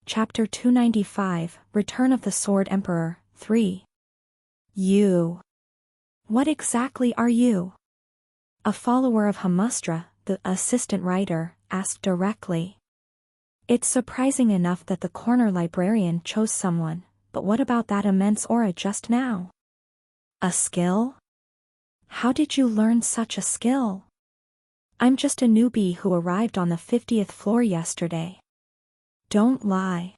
Chapter 295, Return of the Sword Emperor, 3. You. What exactly are you? A follower of Hamustra, the assistant writer, asked directly. It's surprising enough that the corner librarian chose someone, but what about that immense aura just now? A skill? How did you learn such a skill? I'm just a newbie who arrived on the 50th floor yesterday. Don't lie.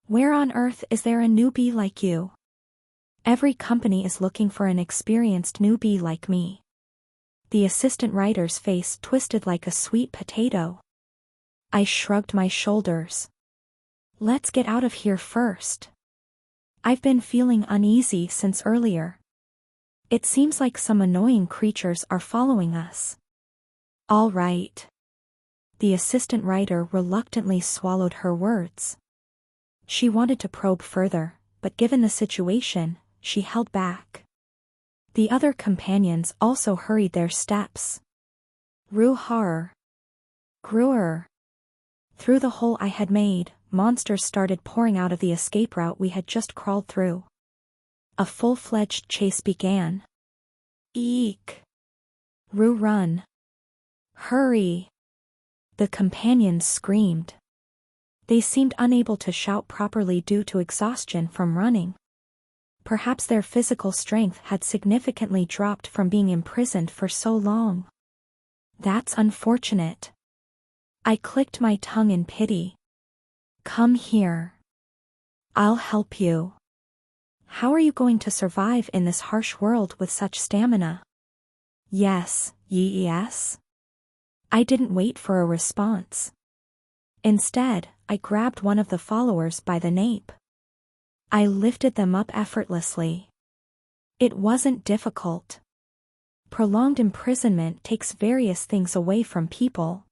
Where on earth is there a newbie like you? Every company is looking for an experienced newbie like me. The assistant writer's face twisted like a sweet potato. I shrugged my shoulders. Let's get out of here first. I've been feeling uneasy since earlier. It seems like some annoying creatures are following us. All right. The assistant writer reluctantly swallowed her words. She wanted to probe further, but given the situation, she held back. The other companions also hurried their steps. Horror. Gruer. Through the hole I had made, monsters started pouring out of the escape route we had just crawled through. A full-fledged chase began. Eek. Run. Hurry. The companions screamed. They seemed unable to shout properly due to exhaustion from running. Perhaps their physical strength had significantly dropped from being imprisoned for so long. That's unfortunate. I clicked my tongue in pity. Come here. I'll help you. How are you going to survive in this harsh world with such stamina? Yes. I didn't wait for a response. Instead, I grabbed one of the followers by the nape. I lifted them up effortlessly. It wasn't difficult. Prolonged imprisonment takes various things away from people.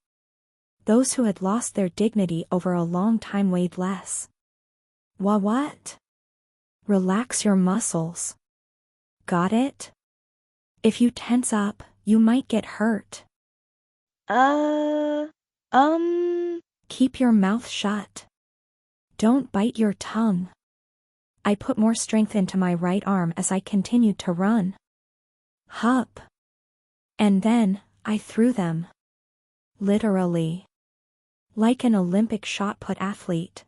Those who had lost their dignity over a long time weighed less. What? Relax your muscles. Got it? If you tense up, you might get hurt. Keep your mouth shut. Don't bite your tongue. I put more strength into my right arm as I continued to run. Hup. And then, I threw them. Literally. Like an Olympic shot-put athlete.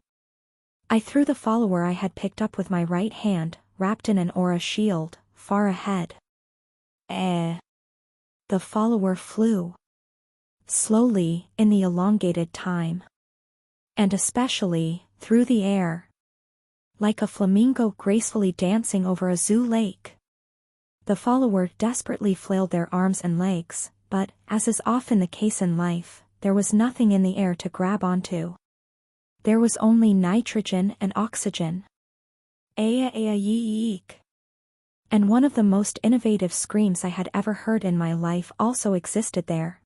I threw the follower I had picked up with my right hand, wrapped in an aura shield, far ahead. The follower flew. Slowly, in the elongated time. And especially, through the air. Like a flamingo gracefully dancing over a zoo lake. The follower desperately flailed their arms and legs, but, as is often the case in life, there was nothing in the air to grab onto. There was only nitrogen and oxygen. Yeek. And one of the most innovative screams I had ever heard in my life also existed there.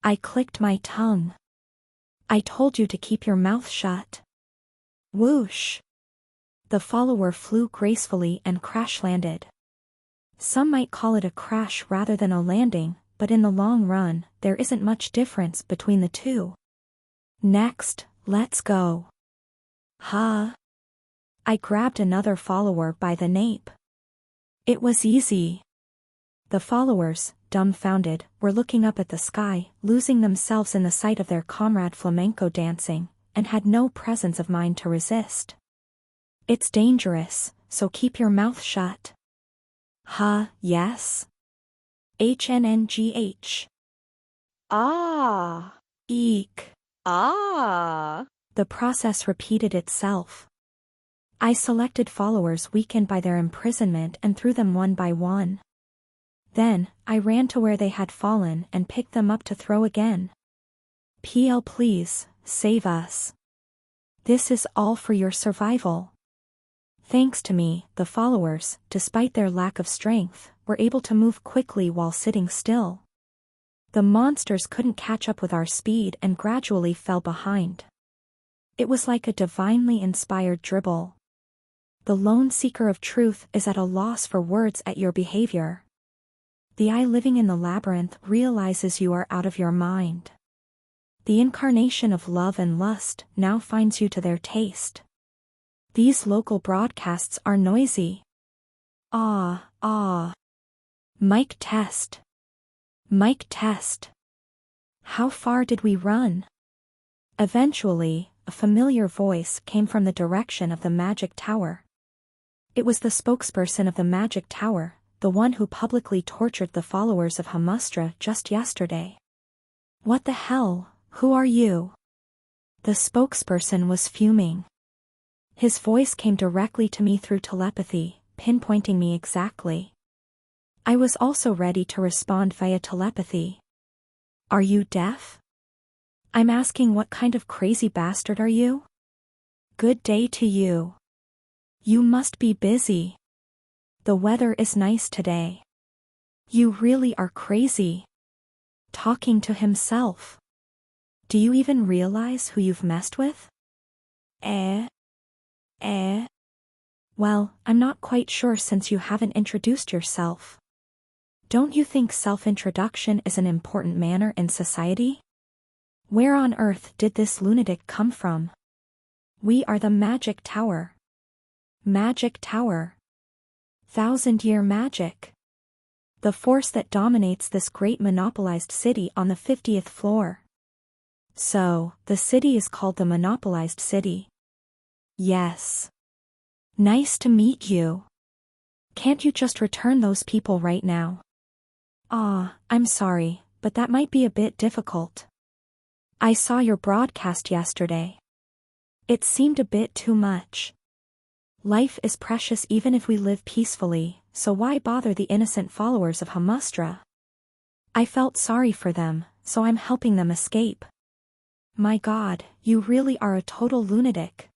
I clicked my tongue. I told you to keep your mouth shut. Whoosh. The follower flew gracefully and crash-landed. Some might call it a crash rather than a landing, but in the long run, there isn't much difference between the two. Next, let's go. I grabbed another follower by the nape. It was easy. The followers, dumbfounded, were looking up at the sky, losing themselves in the sight of their comrade flamenco dancing, and had no presence of mind to resist. It's dangerous, so keep your mouth shut. Yes? HNNGH. Eek. The process repeated itself. I selected followers weakened by their imprisonment and threw them one by one. Then, I ran to where they had fallen and picked them up to throw again. PL, please, save us. This is all for your survival. Thanks to me, the followers, despite their lack of strength, were able to move quickly while sitting still. The monsters couldn't catch up with our speed and gradually fell behind. It was like a divinely inspired dribble. The lone seeker of truth is at a loss for words at your behavior. The eye living in the labyrinth realizes you are out of your mind. The incarnation of love and lust now finds you to their taste. These local broadcasts are noisy. Ah, ah. Mic test. Mic test. How far did we run? Eventually, a familiar voice came from the direction of the magic tower. It was the spokesperson of the magic tower, the one who publicly tortured the followers of Hamustra just yesterday. What the hell? Who are you? The spokesperson was fuming. His voice came directly to me through telepathy, pinpointing me exactly. I was also ready to respond via telepathy. Are you deaf? I'm asking, what kind of crazy bastard are you? Good day to you. You must be busy. The weather is nice today. You really are crazy. Talking to himself. Do you even realize who you've messed with? Well, I'm not quite sure since you haven't introduced yourself. Don't you think self-introduction is an important manner in society? Where on earth did this lunatic come from? We are the Magic Tower. Magic Tower. 1,000-year magic. The force that dominates this great monopolized city on the 50th floor. So, the city is called the Monopolized City. Yes. Nice to meet you. Can't you just return those people right now? I'm sorry, but that might be a bit difficult. I saw your broadcast yesterday. It seemed a bit too much. Life is precious even if we live peacefully, so why bother the innocent followers of Hamustra? I felt sorry for them, so I'm helping them escape. My God, you really are a total lunatic.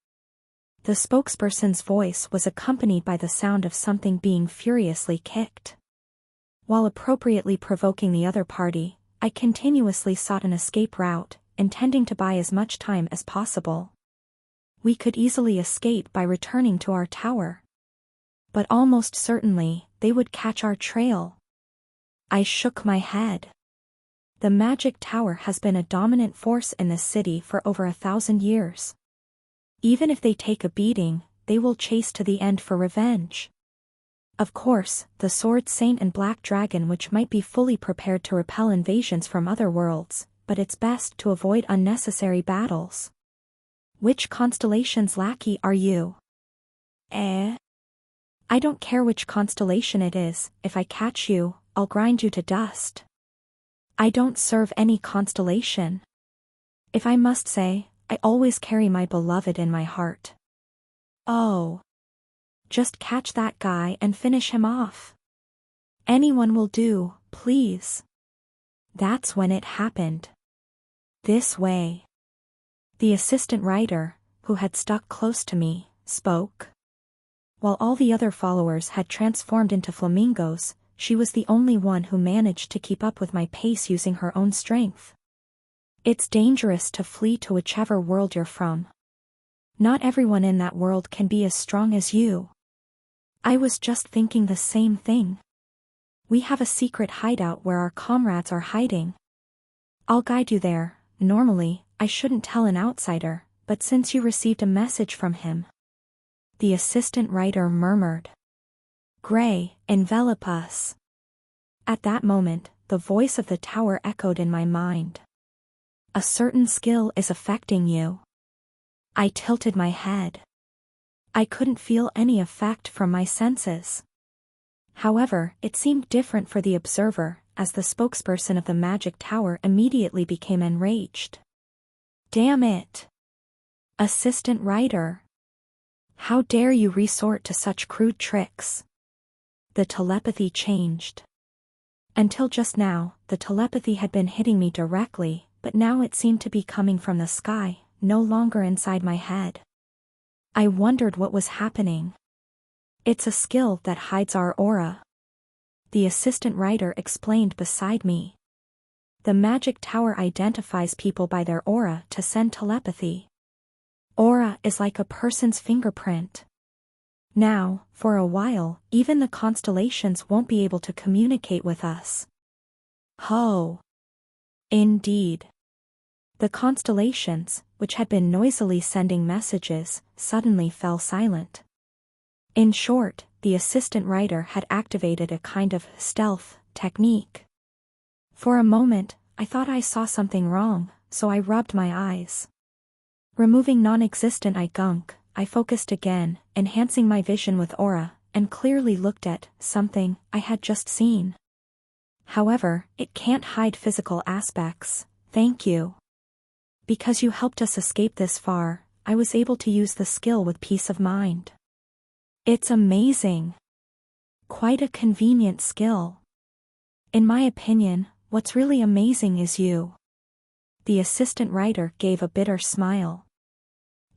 The spokesperson's voice was accompanied by the sound of something being furiously kicked. While appropriately provoking the other party, I continuously sought an escape route, intending to buy as much time as possible. We could easily escape by returning to our tower. But almost certainly, they would catch our trail. I shook my head. The Magic Tower has been a dominant force in this city for over 1,000 years. Even if they take a beating, they will chase to the end for revenge. Of course, the Sword Saint and Black Dragon, which might be fully prepared to repel invasions from other worlds, but it's best to avoid unnecessary battles. Which constellation's lackey are you? I don't care which constellation it is, if I catch you, I'll grind you to dust. I don't serve any constellation. If I must say, I always carry my beloved in my heart. Oh. Just catch that guy and finish him off. Anyone will do, please. That's when it happened. This way. The assistant writer, who had stuck close to me, spoke. While all the other followers had transformed into flamingos, she was the only one who managed to keep up with my pace using her own strength. It's dangerous to flee to whichever world you're from. Not everyone in that world can be as strong as you. I was just thinking the same thing. We have a secret hideout where our comrades are hiding. I'll guide you there. Normally, I shouldn't tell an outsider, but since you received a message from him. The assistant writer murmured. Gray, envelop us. At that moment, the voice of the tower echoed in my mind. A certain skill is affecting you. I tilted my head. I couldn't feel any effect from my senses. However, it seemed different for the observer, as the spokesperson of the Magic Tower immediately became enraged. Damn it! Assistant writer! How dare you resort to such crude tricks? The telepathy changed. Until just now, the telepathy had been hitting me directly, but now it seemed to be coming from the sky, no longer inside my head. I wondered what was happening. It's a skill that hides our aura. The assistant writer explained beside me. The Magic Tower identifies people by their aura to send telepathy. Aura is like a person's fingerprint. Now, for a while, even the constellations won't be able to communicate with us. Ho! Indeed. The constellations, which had been noisily sending messages, suddenly fell silent. In short, the assistant writer had activated a kind of stealth technique. For a moment, I thought I saw something wrong, so I rubbed my eyes. Removing non-existent eye gunk, I focused again, enhancing my vision with aura, and clearly looked at something I had just seen. However, it can't hide physical aspects, thank you. Because you helped us escape this far, I was able to use the skill with peace of mind. It's amazing. Quite a convenient skill. In my opinion, what's really amazing is you. The assistant writer gave a bitter smile.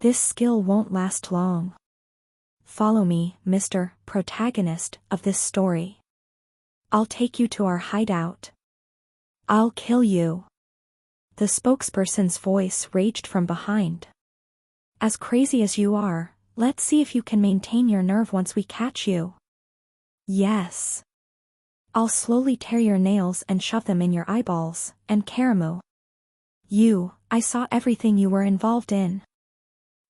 This skill won't last long. Follow me, Mr. Protagonist of this story. I'll take you to our hideout. I'll kill you. The spokesperson's voice raged from behind. As crazy as you are, let's see if you can maintain your nerve once we catch you. Yes. I'll slowly tear your nails and shove them in your eyeballs, and Karamu. I saw everything you were involved in.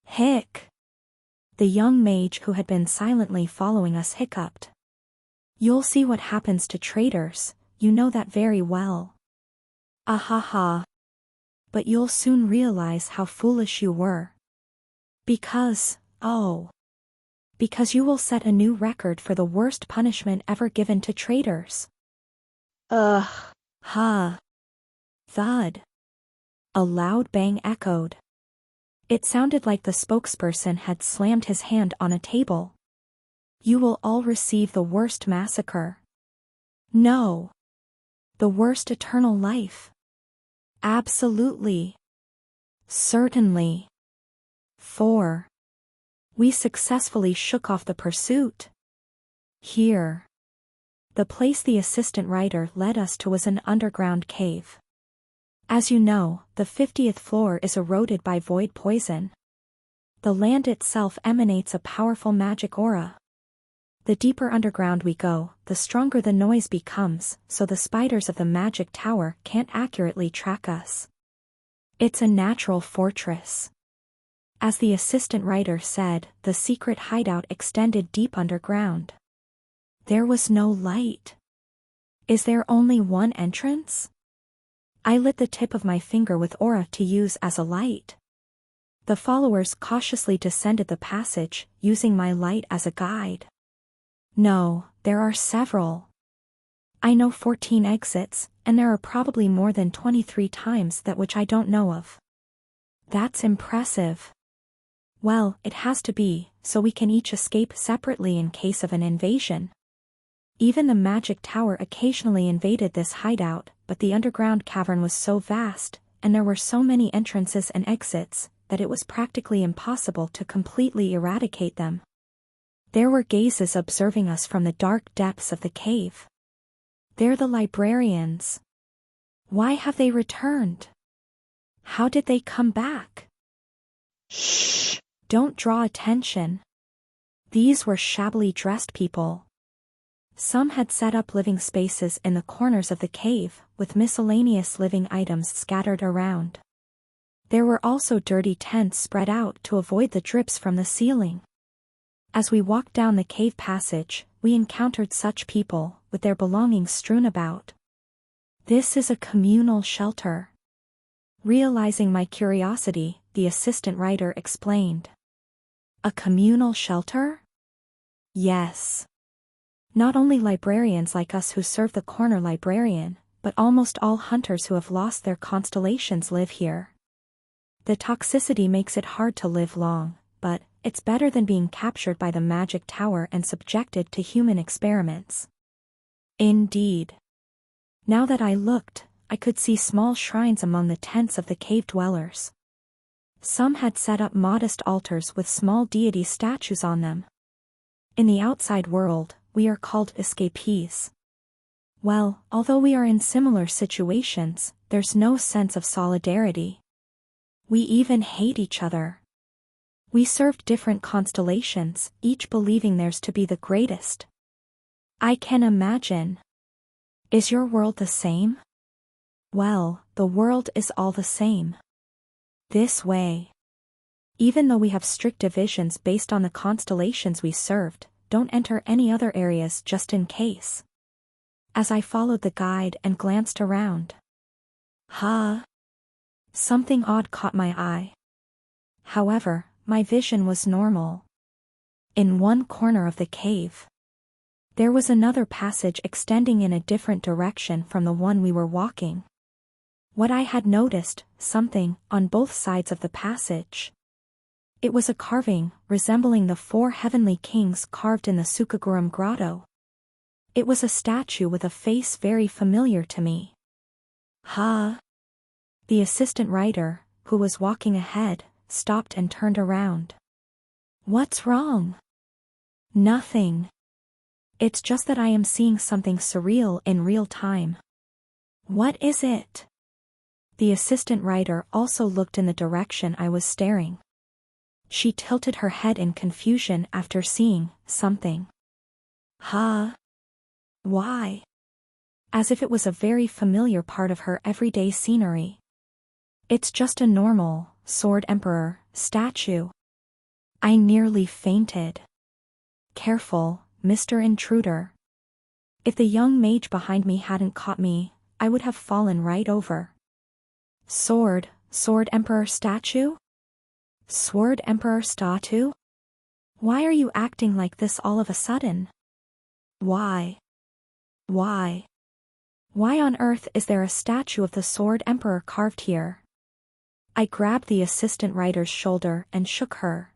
Hick. The young mage who had been silently following us hiccuped. You'll see what happens to traitors, you know that very well. Ahaha. But you'll soon realize how foolish you were. Because you will set a new record for the worst punishment ever given to traitors. Ugh. Ha. Thud. A loud bang echoed. It sounded like the spokesperson had slammed his hand on a table. You will all receive the worst massacre. No. The worst eternal life. Absolutely. Certainly. 4. We successfully shook off the pursuit. Here. The place the assistant writer led us to was an underground cave. As you know, the 50th floor is eroded by void poison. The land itself emanates a powerful magic aura. The deeper underground we go, the stronger the noise becomes, so the spiders of the magic tower can't accurately track us. It's a natural fortress. As the assistant writer said, the secret hideout extended deep underground. There was no light. Is there only one entrance? I lit the tip of my finger with aura to use as a light. The followers cautiously descended the passage, using my light as a guide. No, there are several. I know 14 exits, and there are probably more than 23 times that which I don't know of. That's impressive. Well, it has to be, so we can each escape separately in case of an invasion. Even the magic tower occasionally invaded this hideout, but the underground cavern was so vast, and there were so many entrances and exits, that it was practically impossible to completely eradicate them. There were gazes observing us from the dark depths of the cave. They're the librarians. Why have they returned? How did they come back? Shh! Don't draw attention. These were shabbily dressed people. Some had set up living spaces in the corners of the cave, with miscellaneous living items scattered around. There were also dirty tents spread out to avoid the drips from the ceiling. As we walked down the cave passage, we encountered such people, with their belongings strewn about. This is a communal shelter. Realizing my curiosity, the assistant writer explained. A communal shelter? Yes. Not only librarians like us who serve the corner librarian, but almost all hunters who have lost their constellations live here. The toxicity makes it hard to live long, but it's better than being captured by the magic tower and subjected to human experiments. Indeed. Now that I looked, I could see small shrines among the tents of the cave dwellers. Some had set up modest altars with small deity statues on them. In the outside world, we are called escapees. Well, although we are in similar situations, there's no sense of solidarity. We even hate each other. We serve different constellations, each believing theirs to be the greatest. I can imagine. Is your world the same? Well, the world is all the same. This way. Even though we have strict divisions based on the constellations we served, don't enter any other areas just in case. As I followed the guide and glanced around. Something odd caught my eye. However, my vision was normal. In one corner of the cave, there was another passage extending in a different direction from the one we were walking. What I had noticed, something, on both sides of the passage. It was a carving, resembling the 4 heavenly kings carved in the Sukaguram grotto. It was a statue with a face very familiar to me. The assistant writer, who was walking ahead, stopped and turned around. What's wrong? Nothing. It's just that I am seeing something surreal in real time. What is it? The assistant writer also looked in the direction I was staring. She tilted her head in confusion after seeing something. Why? As if it was a very familiar part of her everyday scenery. It's just a normal, Sword Emperor, statue. I nearly fainted. Careful, Mr. Intruder. If the young mage behind me hadn't caught me, I would have fallen right over. Sword Emperor statue? Sword Emperor statue? Why are you acting like this all of a sudden? Why? Why on earth is there a statue of the Sword Emperor carved here? I grabbed the assistant writer's shoulder and shook her.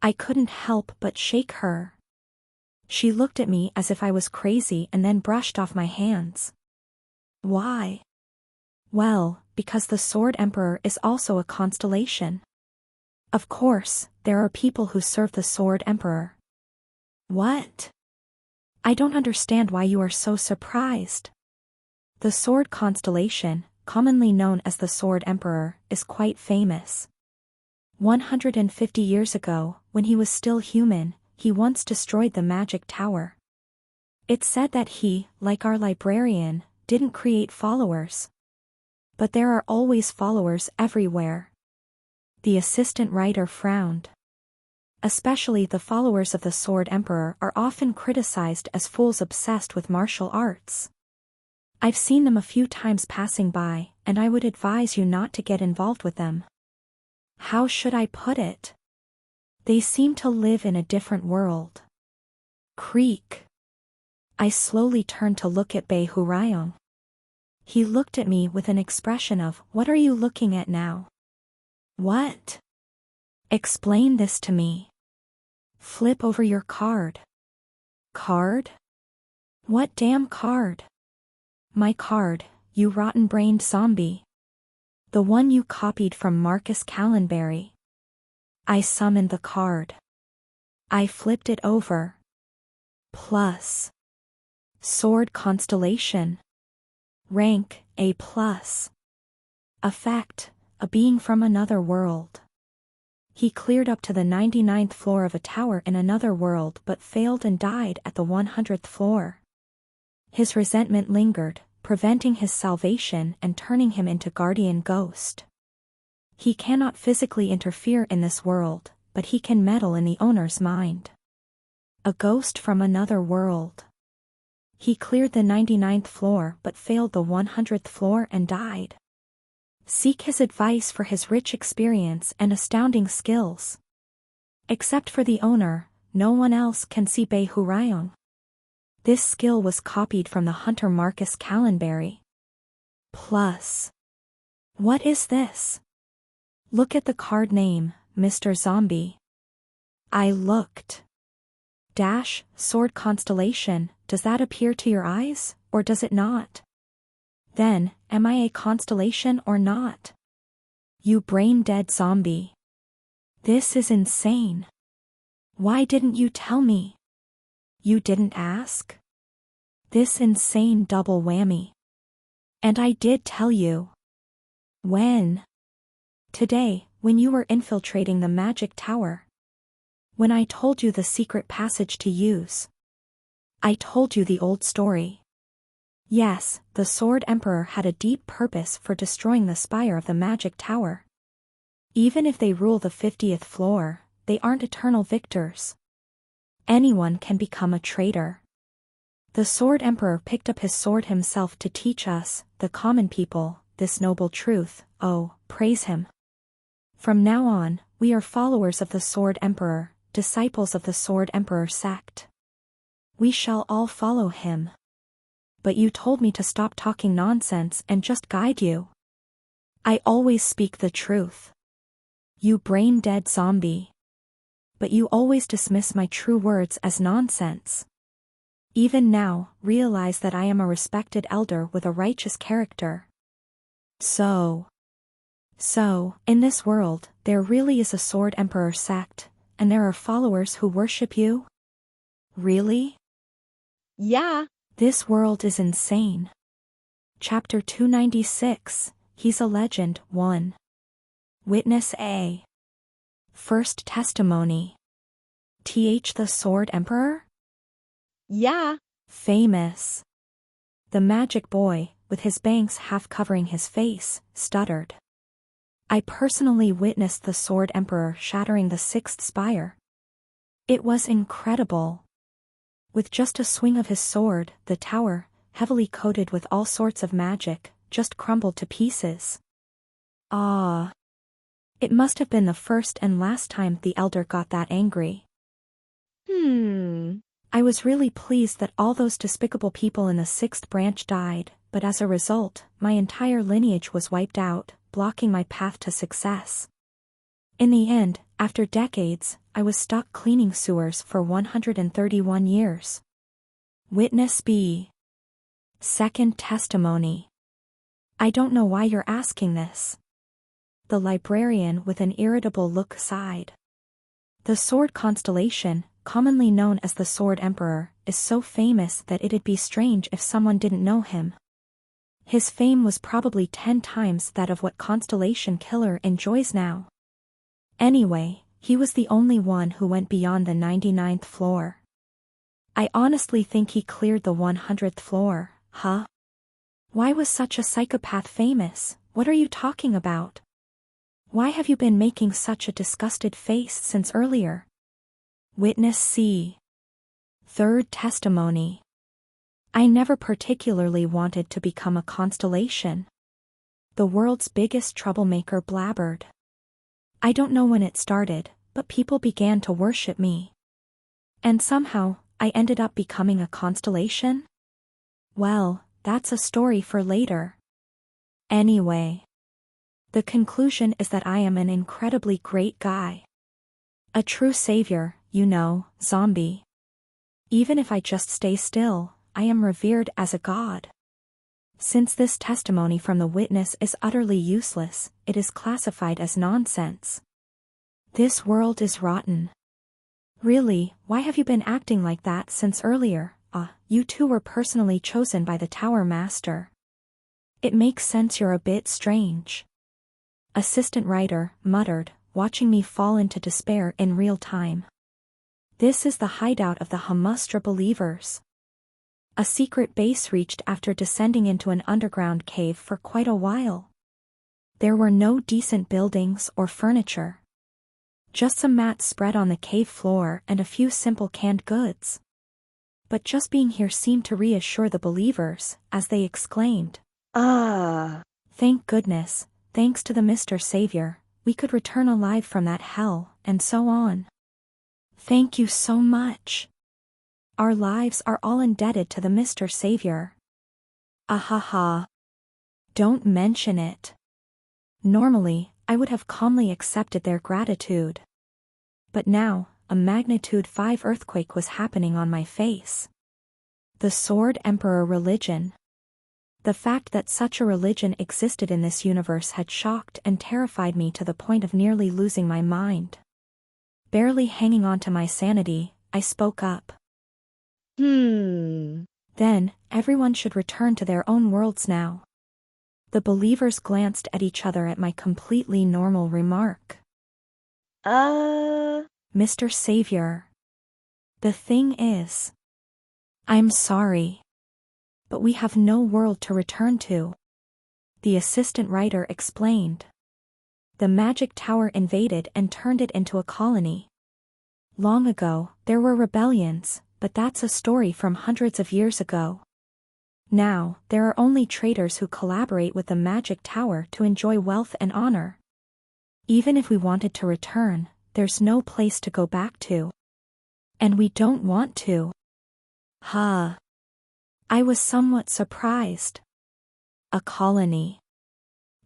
I couldn't help but shake her. She looked at me as if I was crazy and then brushed off my hands. Why? Well, because the Sword Emperor is also a constellation. Of course, there are people who serve the Sword Emperor. What? I don't understand why you are so surprised. The Sword constellation, commonly known as the Sword Emperor, is quite famous. 150 years ago, when he was still human, he once destroyed the magic tower. It's said that he, like our librarian, didn't create followers. But there are always followers everywhere. The assistant writer frowned. Especially the followers of the Sword Emperor are often criticized as fools obsessed with martial arts. I've seen them a few times passing by, and I would advise you not to get involved with them. How should I put it? They seem to live in a different world. Creak. I slowly turned to look at Bei Hurayong. He looked at me with an expression of, "What are you looking at now?" What? Explain this to me. Flip over your card. Card? What damn card? My card, you rotten-brained zombie. The one you copied from Marcus Callenberry. I summoned the card. I flipped it over. Plus. Sword constellation. Rank, A+. Effect, a being from another world. He cleared up to the 99th floor of a tower in another world but failed and died at the 100th floor. His resentment lingered, preventing his salvation and turning him into guardian ghost. He cannot physically interfere in this world, but he can meddle in the owner's mind. A ghost from another world. He cleared the 99th floor but failed the 100th floor and died. Seek his advice for his rich experience and astounding skills. Except for the owner, no one else can see Bei Hurayong. This skill was copied from the hunter Marcus Callenberry. Plus. What is this? Look at the card name, Mr. Zombie. I looked. Sword constellation, does that appear to your eyes, or does it not? Then, am I a constellation or not? You brain-dead zombie. This is insane. Why didn't you tell me? You didn't ask? This insane double whammy. And I did tell you. When? Today, when you were infiltrating the magic tower. When I told you the secret passage to use. I told you the old story. Yes, the Sword Emperor had a deep purpose for destroying the spire of the magic tower. Even if they rule the 50th floor, they aren't eternal victors. Anyone can become a traitor. The Sword Emperor picked up his sword himself to teach us, the common people, this noble truth. Oh, praise him. From now on, we are followers of the Sword Emperor, disciples of the Sword Emperor sect. We shall all follow him. But you told me to stop talking nonsense and just guide you. I always speak the truth. You brain-dead zombie. But you always dismiss my true words as nonsense. Even now, realize that I am a respected elder with a righteous character. So, in this world, there really is a Sword Emperor sect, and there are followers who worship you? Really? Yeah. This world is insane. Chapter 296, He's a Legend, 1. Witness A. First testimony. The Sword Emperor? Yeah. Famous. The magic boy, with his bangs half covering his face, stuttered. I personally witnessed the Sword Emperor shattering the 6th spire. It was incredible. With just a swing of his sword, the tower, heavily coated with all sorts of magic, just crumbled to pieces. Ah. It must have been the first and last time the elder got that angry. I was really pleased that all those despicable people in the 6th branch died, but as a result, my entire lineage was wiped out, blocking my path to success. In the end, after decades, I was stuck cleaning sewers for 131 years. Witness B. Second testimony. I don't know why you're asking this. The librarian with an irritable look sighed. The sword constellation, commonly known as the Sword Emperor, is so famous that it'd be strange if someone didn't know him. His fame was probably 10 times that of what Constellation Killer enjoys now. Anyway, he was the only one who went beyond the 99th floor. I honestly think he cleared the 100th floor, huh? Why was such a psychopath famous? What are you talking about? Why have you been making such a disgusted face since earlier? Witness C. Third testimony. I never particularly wanted to become a constellation. The world's biggest troublemaker blabbered. I don't know when it started, but people began to worship me. And somehow, I ended up becoming a constellation? Well, that's a story for later. Anyway. The conclusion is that I am an incredibly great guy. A true savior, you know, zombie. Even if I just stay still, I am revered as a god. Since this testimony from the witness is utterly useless, it is classified as nonsense. This world is rotten. Really, why have you been acting like that since earlier? You two were personally chosen by the Tower Master. It makes sense you're a bit strange. Assistant writer muttered, watching me fall into despair in real time. This is the hideout of the Hamustra believers. A secret base reached after descending into an underground cave for quite a while. There were no decent buildings or furniture. Just some mats spread on the cave floor and a few simple canned goods. But just being here seemed to reassure the believers, as they exclaimed, Thank goodness, thanks to the Mr. Savior, we could return alive from that hell, and so on. Thank you so much. Our lives are all indebted to the Mr. Savior. Ahaha. Don't mention it. Normally, I would have calmly accepted their gratitude. But now, a magnitude 5 earthquake was happening on my face. The Sword Emperor religion. The fact that such a religion existed in this universe had shocked and terrified me to the point of nearly losing my mind. Barely hanging on to my sanity, I spoke up. Then, everyone should return to their own worlds now. The believers glanced at each other at my completely normal remark. Mr. Savior. The thing is, I'm sorry, but we have no world to return to. The assistant writer explained. The magic tower invaded and turned it into a colony. Long ago, there were rebellions, but that's a story from hundreds of years ago. Now, there are only traitors who collaborate with the magic tower to enjoy wealth and honor. Even if we wanted to return, there's no place to go back to. And we don't want to. Huh. I was somewhat surprised. A colony.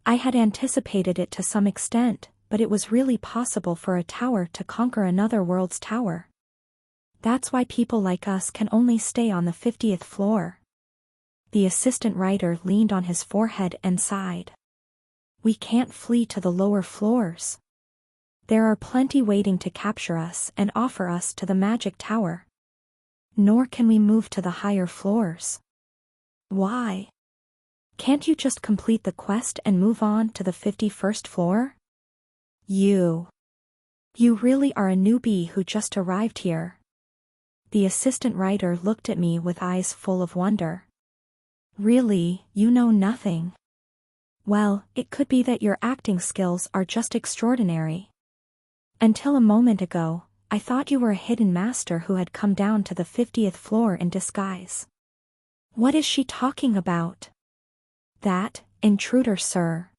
I had anticipated it to some extent, but it was really possible for a tower to conquer another world's tower. That's why people like us can only stay on the 50th floor. The assistant writer leaned on his forehead and sighed. We can't flee to the lower floors. There are plenty waiting to capture us and offer us to the magic tower. Nor can we move to the higher floors. Why? Can't you just complete the quest and move on to the 51st floor? You really are a newbie who just arrived here. The assistant writer looked at me with eyes full of wonder. Really, you know nothing? Well, it could be that your acting skills are just extraordinary. Until a moment ago, I thought you were a hidden master who had come down to the 50th floor in disguise. What is she talking about? That, intruder, sir.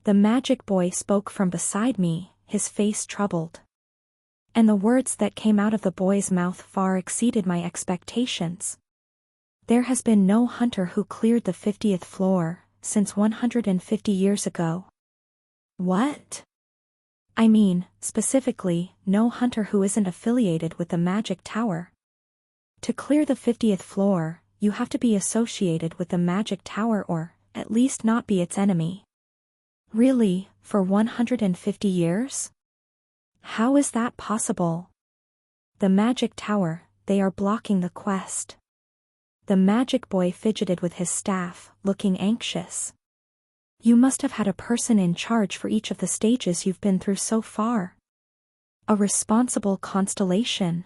The magic boy spoke from beside me, his face troubled. And the words that came out of the boy's mouth far exceeded my expectations. There has been no hunter who cleared the 50th floor since 150 years ago. What? I mean, specifically, no hunter who isn't affiliated with the magic tower. To clear the 50th floor, you have to be associated with the magic tower or, at least not be its enemy. Really, for 150 years? How is that possible? The magic tower, they are blocking the quest. The magic boy fidgeted with his staff, looking anxious. You must have had a person in charge for each of the stages you've been through so far. A responsible constellation.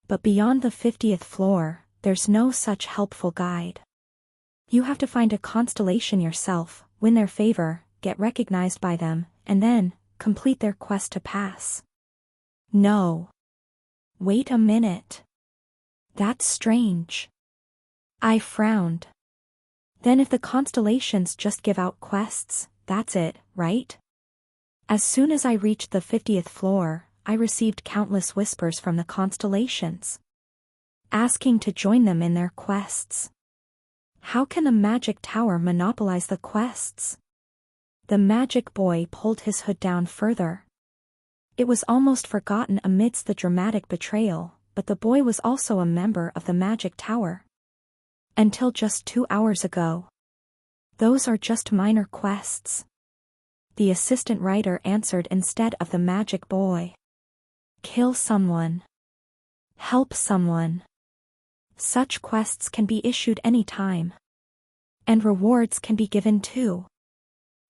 But beyond the 50th floor, there's no such helpful guide. You have to find a constellation yourself, win their favor, get recognized by them, and then, complete their quest to pass. No. Wait a minute. That's strange. I frowned. Then if the constellations just give out quests, that's it, right? As soon as I reached the 50th floor, I received countless whispers from the constellations, asking to join them in their quests. How can the magic tower monopolize the quests? The magic boy pulled his hood down further. It was almost forgotten amidst the dramatic betrayal, but the boy was also a member of the magic tower. Until just 2 hours ago. Those are just minor quests. The assistant writer answered instead of the magic boy. Kill someone. Help someone. Such quests can be issued any time. And rewards can be given too.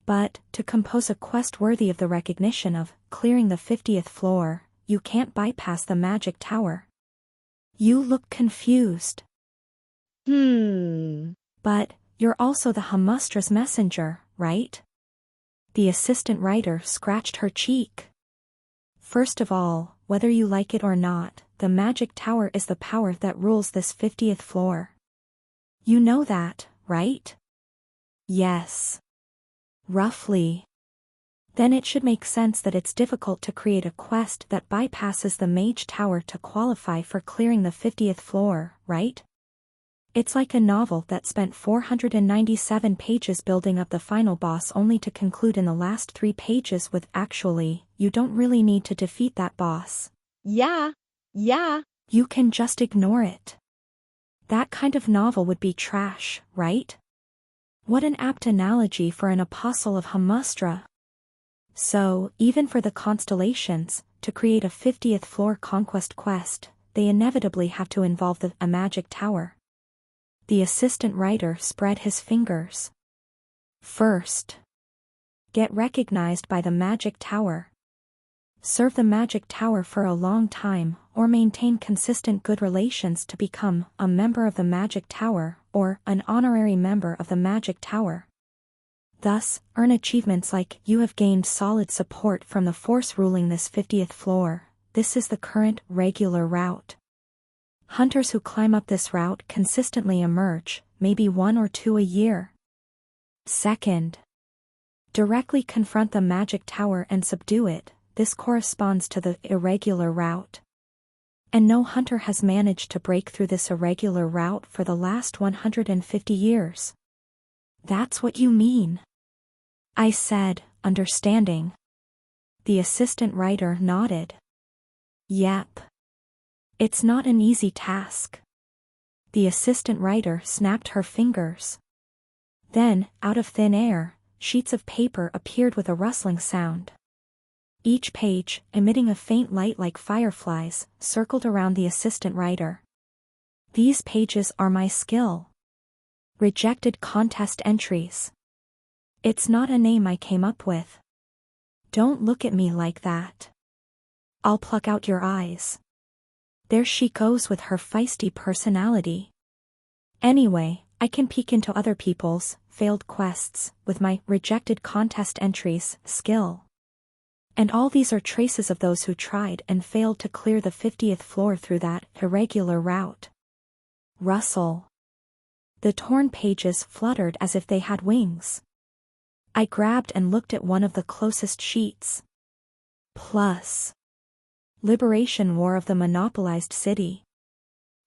But, to compose a quest worthy of the recognition of clearing the 50th floor, you can't bypass the magic tower. You look confused. But, you're also the Humustra's messenger, right? The assistant writer scratched her cheek. First of all, whether you like it or not, the magic tower is the power that rules this 50th floor. You know that, right? Yes. Roughly. Then it should make sense that it's difficult to create a quest that bypasses the mage tower to qualify for clearing the 50th floor, right? It's like a novel that spent 497 pages building up the final boss only to conclude in the last 3 pages with actually, you don't really need to defeat that boss. Yeah. You can just ignore it. That kind of novel would be trash, right? What an apt analogy for an apostle of Humustra. So, even for the constellations, to create a 50th floor conquest quest, they inevitably have to involve a magic tower. The assistant writer spread his fingers. First, get recognized by the magic tower. Serve the magic tower for a long time, or maintain consistent good relations to become a member of the magic tower, or an honorary member of the magic tower. Thus, earn achievements like you have gained solid support from the force ruling this 50th floor. This is the current, regular route. Hunters who climb up this route consistently emerge, maybe 1 or 2 a year. Second, directly confront the magic tower and subdue it. This corresponds to the irregular route. And no hunter has managed to break through this irregular route for the last 150 years. That's what you mean? I said, understanding. The assistant writer nodded. Yep. It's not an easy task. The assistant writer snapped her fingers. Then, out of thin air, sheets of paper appeared with a rustling sound. Each page, emitting a faint light like fireflies, circled around the assistant writer. These pages are my skill. Rejected contest entries. It's not a name I came up with. Don't look at me like that. I'll pluck out your eyes. There she goes with her feisty personality. Anyway, I can peek into other people's failed quests with my rejected contest entries skill. And all these are traces of those who tried and failed to clear the 50th floor through that irregular route. Rustle. The torn pages fluttered as if they had wings. I grabbed and looked at one of the closest sheets. Plus. Liberation War of the Monopolized City.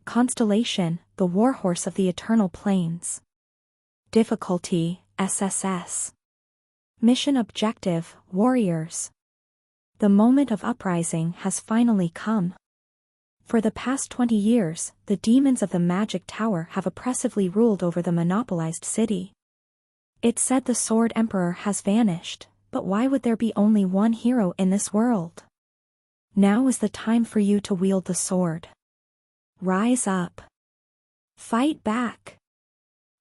Constellation, the Warhorse of the Eternal Plains. Difficulty, SSS. Mission Objective, Warriors. The moment of uprising has finally come. For the past 20 years, the demons of the Magic Tower have oppressively ruled over the monopolized city. It's said the Sword Emperor has vanished, but why would there be only one hero in this world? Now is the time for you to wield the sword. Rise up. Fight back.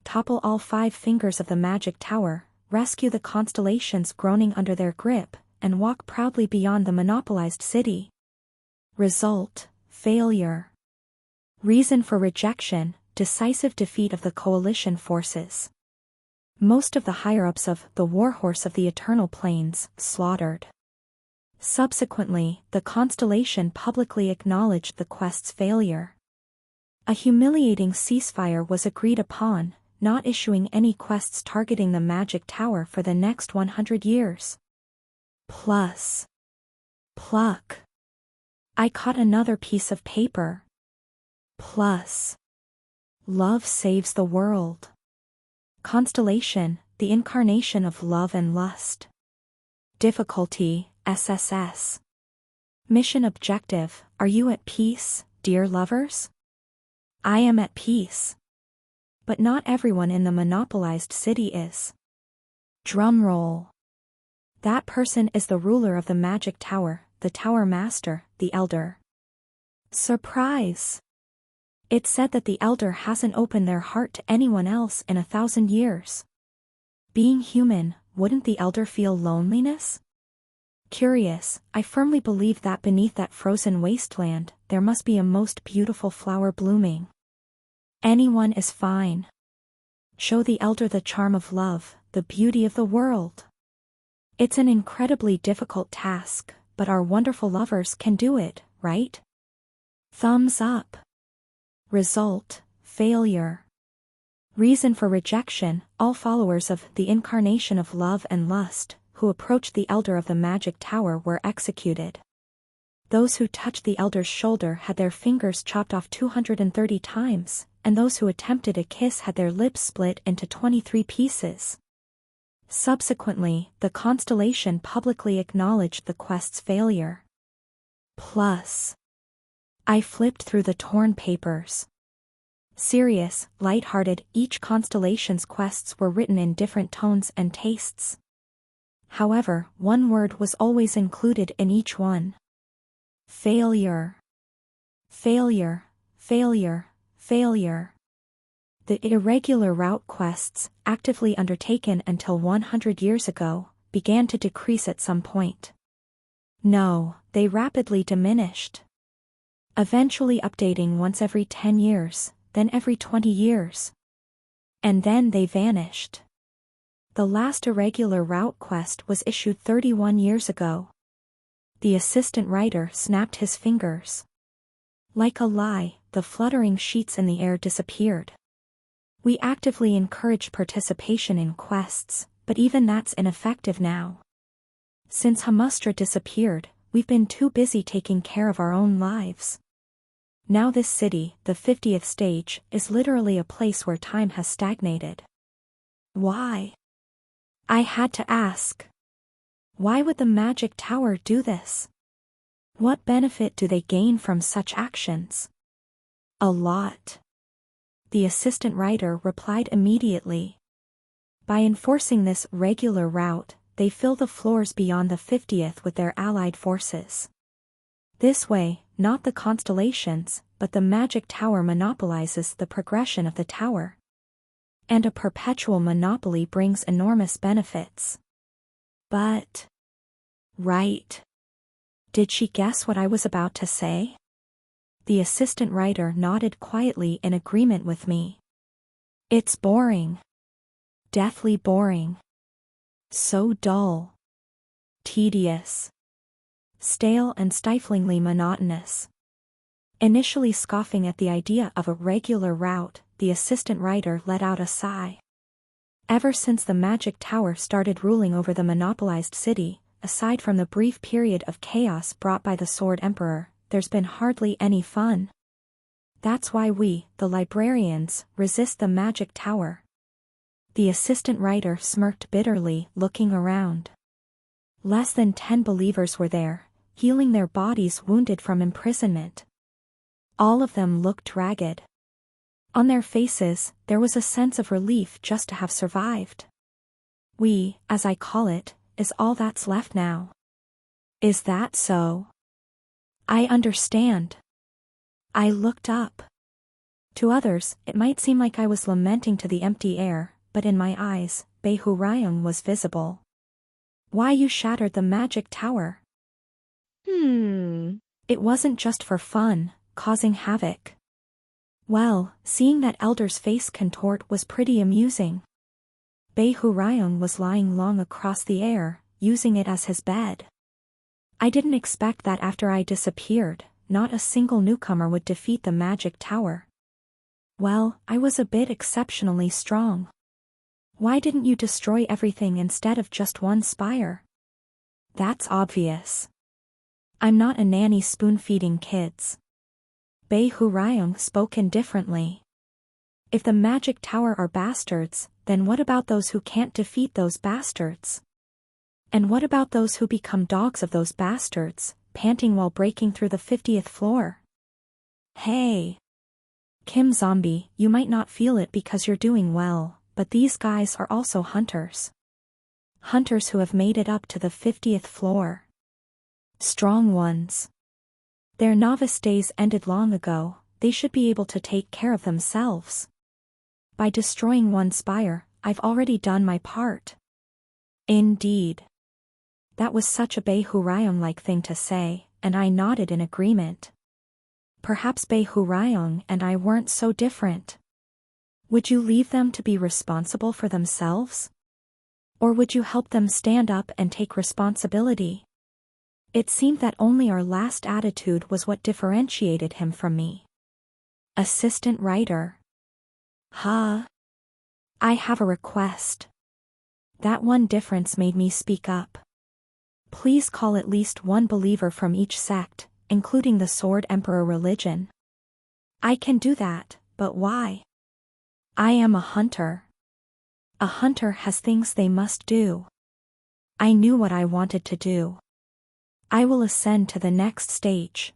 Topple all 5 fingers of the Magic Tower, rescue the constellations groaning under their grip, and walk proudly beyond the monopolized city. Result, failure. Reason for rejection, decisive defeat of the coalition forces. Most of the higher-ups of the Warhorse of the Eternal Plains slaughtered. Subsequently, the constellation publicly acknowledged the quest's failure. A humiliating ceasefire was agreed upon, not issuing any quests targeting the Magic Tower for the next 100 years. Plus. Pluck. I caught another piece of paper. Plus. Love saves the world. Constellation, the incarnation of love and lust. Difficulty, SSS. Mission Objective, are you at peace, dear lovers? I am at peace. But not everyone in the monopolized city is. Drum roll. That person is the ruler of the Magic Tower, the Tower Master, the Elder. Surprise! It's said that the Elder hasn't opened their heart to anyone else in 1,000 years. Being human, wouldn't the Elder feel loneliness? Curious, I firmly believe that beneath that frozen wasteland, there must be a most beautiful flower blooming. Anyone is fine. Show the Elder the charm of love, the beauty of the world. It's an incredibly difficult task, but our wonderful lovers can do it, right? Thumbs up. Result, failure. Reason for rejection, all followers of the incarnation of love and lust, who approached the Elder of the Magic Tower were executed. Those who touched the Elder's shoulder had their fingers chopped off 230 times, and those who attempted a kiss had their lips split into 23 pieces. Subsequently, the constellation publicly acknowledged the quest's failure. Plus. I flipped through the torn papers. Serious, light-hearted, each constellation's quests were written in different tones and tastes. However, one word was always included in each one. Failure. Failure, failure, failure. The irregular route quests, actively undertaken until 100 years ago, began to decrease at some point. No, they rapidly diminished. Eventually updating once every 10 years, then every 20 years. And then they vanished. The last irregular route quest was issued 31 years ago. The assistant writer snapped his fingers. Like a lie, the fluttering sheets in the air disappeared. We actively encourage participation in quests, but even that's ineffective now. Since Humustra disappeared, we've been too busy taking care of our own lives. Now this city, the 50th stage, is literally a place where time has stagnated. Why? I had to ask. Why would the magic tower do this? What benefit do they gain from such actions? A lot. The assistant writer replied immediately. By enforcing this regular route, they fill the floors beyond the 50th with their allied forces. This way, not the constellations, but the magic tower monopolizes the progression of the tower. And a perpetual monopoly brings enormous benefits. But... Right. Did she guess what I was about to say? The assistant writer nodded quietly in agreement with me. It's boring. Deathly boring. So dull. Tedious. Stale and stiflingly monotonous. Initially scoffing at the idea of a regular route, the assistant writer let out a sigh. Ever since the magic tower started ruling over the monopolized city, aside from the brief period of chaos brought by the Sword Emperor, there's been hardly any fun. That's why we, the librarians, resist the magic tower. The assistant writer smirked bitterly, looking around. Less than 10 believers were there, healing their bodies wounded from imprisonment. All of them looked ragged. On their faces, there was a sense of relief just to have survived. We, as I call it, is all that's left now. Is that so? I understand. I looked up. To others, it might seem like I was lamenting to the empty air, but in my eyes, Beihurayung was visible. Why you shattered the magic tower? It wasn't just for fun, causing havoc. Well, seeing that elder's face contort was pretty amusing. Beihurayung was lying long across the air, using it as his bed. I didn't expect that after I disappeared, not a single newcomer would defeat the magic tower. Well, I was a bit exceptionally strong. Why didn't you destroy everything instead of just one spire? That's obvious. I'm not a nanny spoon-feeding kids. Beihurayung spoke indifferently. If the magic tower are bastards, then what about those who can't defeat those bastards? And what about those who become dogs of those bastards, panting while breaking through the 50th floor? Hey! Kim Zombie, you might not feel it because you're doing well, but these guys are also hunters. Hunters who have made it up to the 50th floor. Strong ones. Their novice days ended long ago, they should be able to take care of themselves. By destroying one spire, I've already done my part. Indeed. That was such a Beihurayung-like thing to say, and I nodded in agreement. Perhaps Beihurayung and I weren't so different. Would you leave them to be responsible for themselves? Or would you help them stand up and take responsibility? It seemed that only our last attitude was what differentiated him from me. Assistant writer. I have a request. That one difference made me speak up. Please call at least one believer from each sect, including the Sword Emperor religion. I can do that, but why? I am a hunter. A hunter has things they must do. I knew what I wanted to do. I will ascend to the next stage.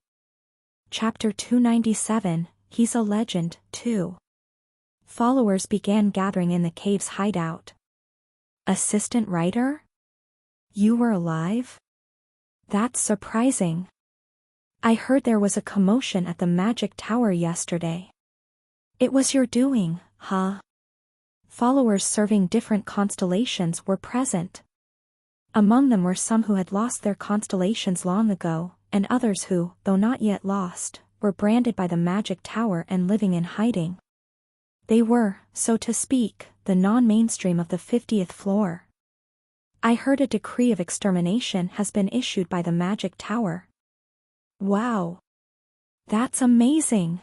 Chapter 297, He's a Legend, 2. Followers began gathering in the cave's hideout. Assistant writer? You were alive? That's surprising. I heard there was a commotion at the magic tower yesterday. It was your doing, huh? Followers serving different constellations were present. Among them were some who had lost their constellations long ago, and others who, though not yet lost, were branded by the magic tower and living in hiding. They were, so to speak, the non-mainstream of the 50th floor. I heard a decree of extermination has been issued by the Magic Tower. Wow! That's amazing!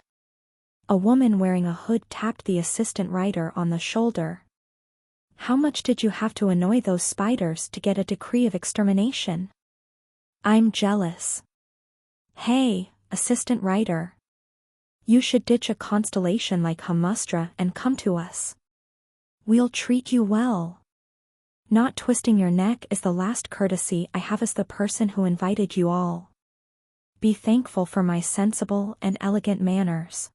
A woman wearing a hood tapped the assistant writer on the shoulder. How much did you have to annoy those spiders to get a decree of extermination? I'm jealous. Hey, assistant writer. You should ditch a constellation like Humustra and come to us. We'll treat you well. Not twisting your neck is the last courtesy I have as the person who invited you all. Be thankful for my sensible and elegant manners.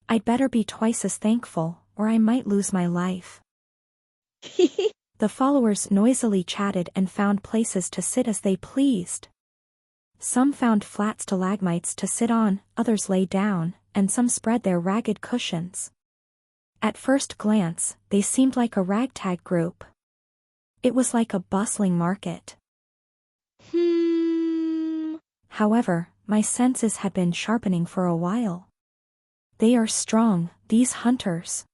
I'd better be twice as thankful, or I might lose my life. The followers noisily chatted and found places to sit as they pleased. Some found flat stalagmites to sit on, others lay down, and some spread their ragged cushions. At first glance, they seemed like a ragtag group. It was like a bustling market. However, my senses had been sharpening for a while. They are strong, these hunters.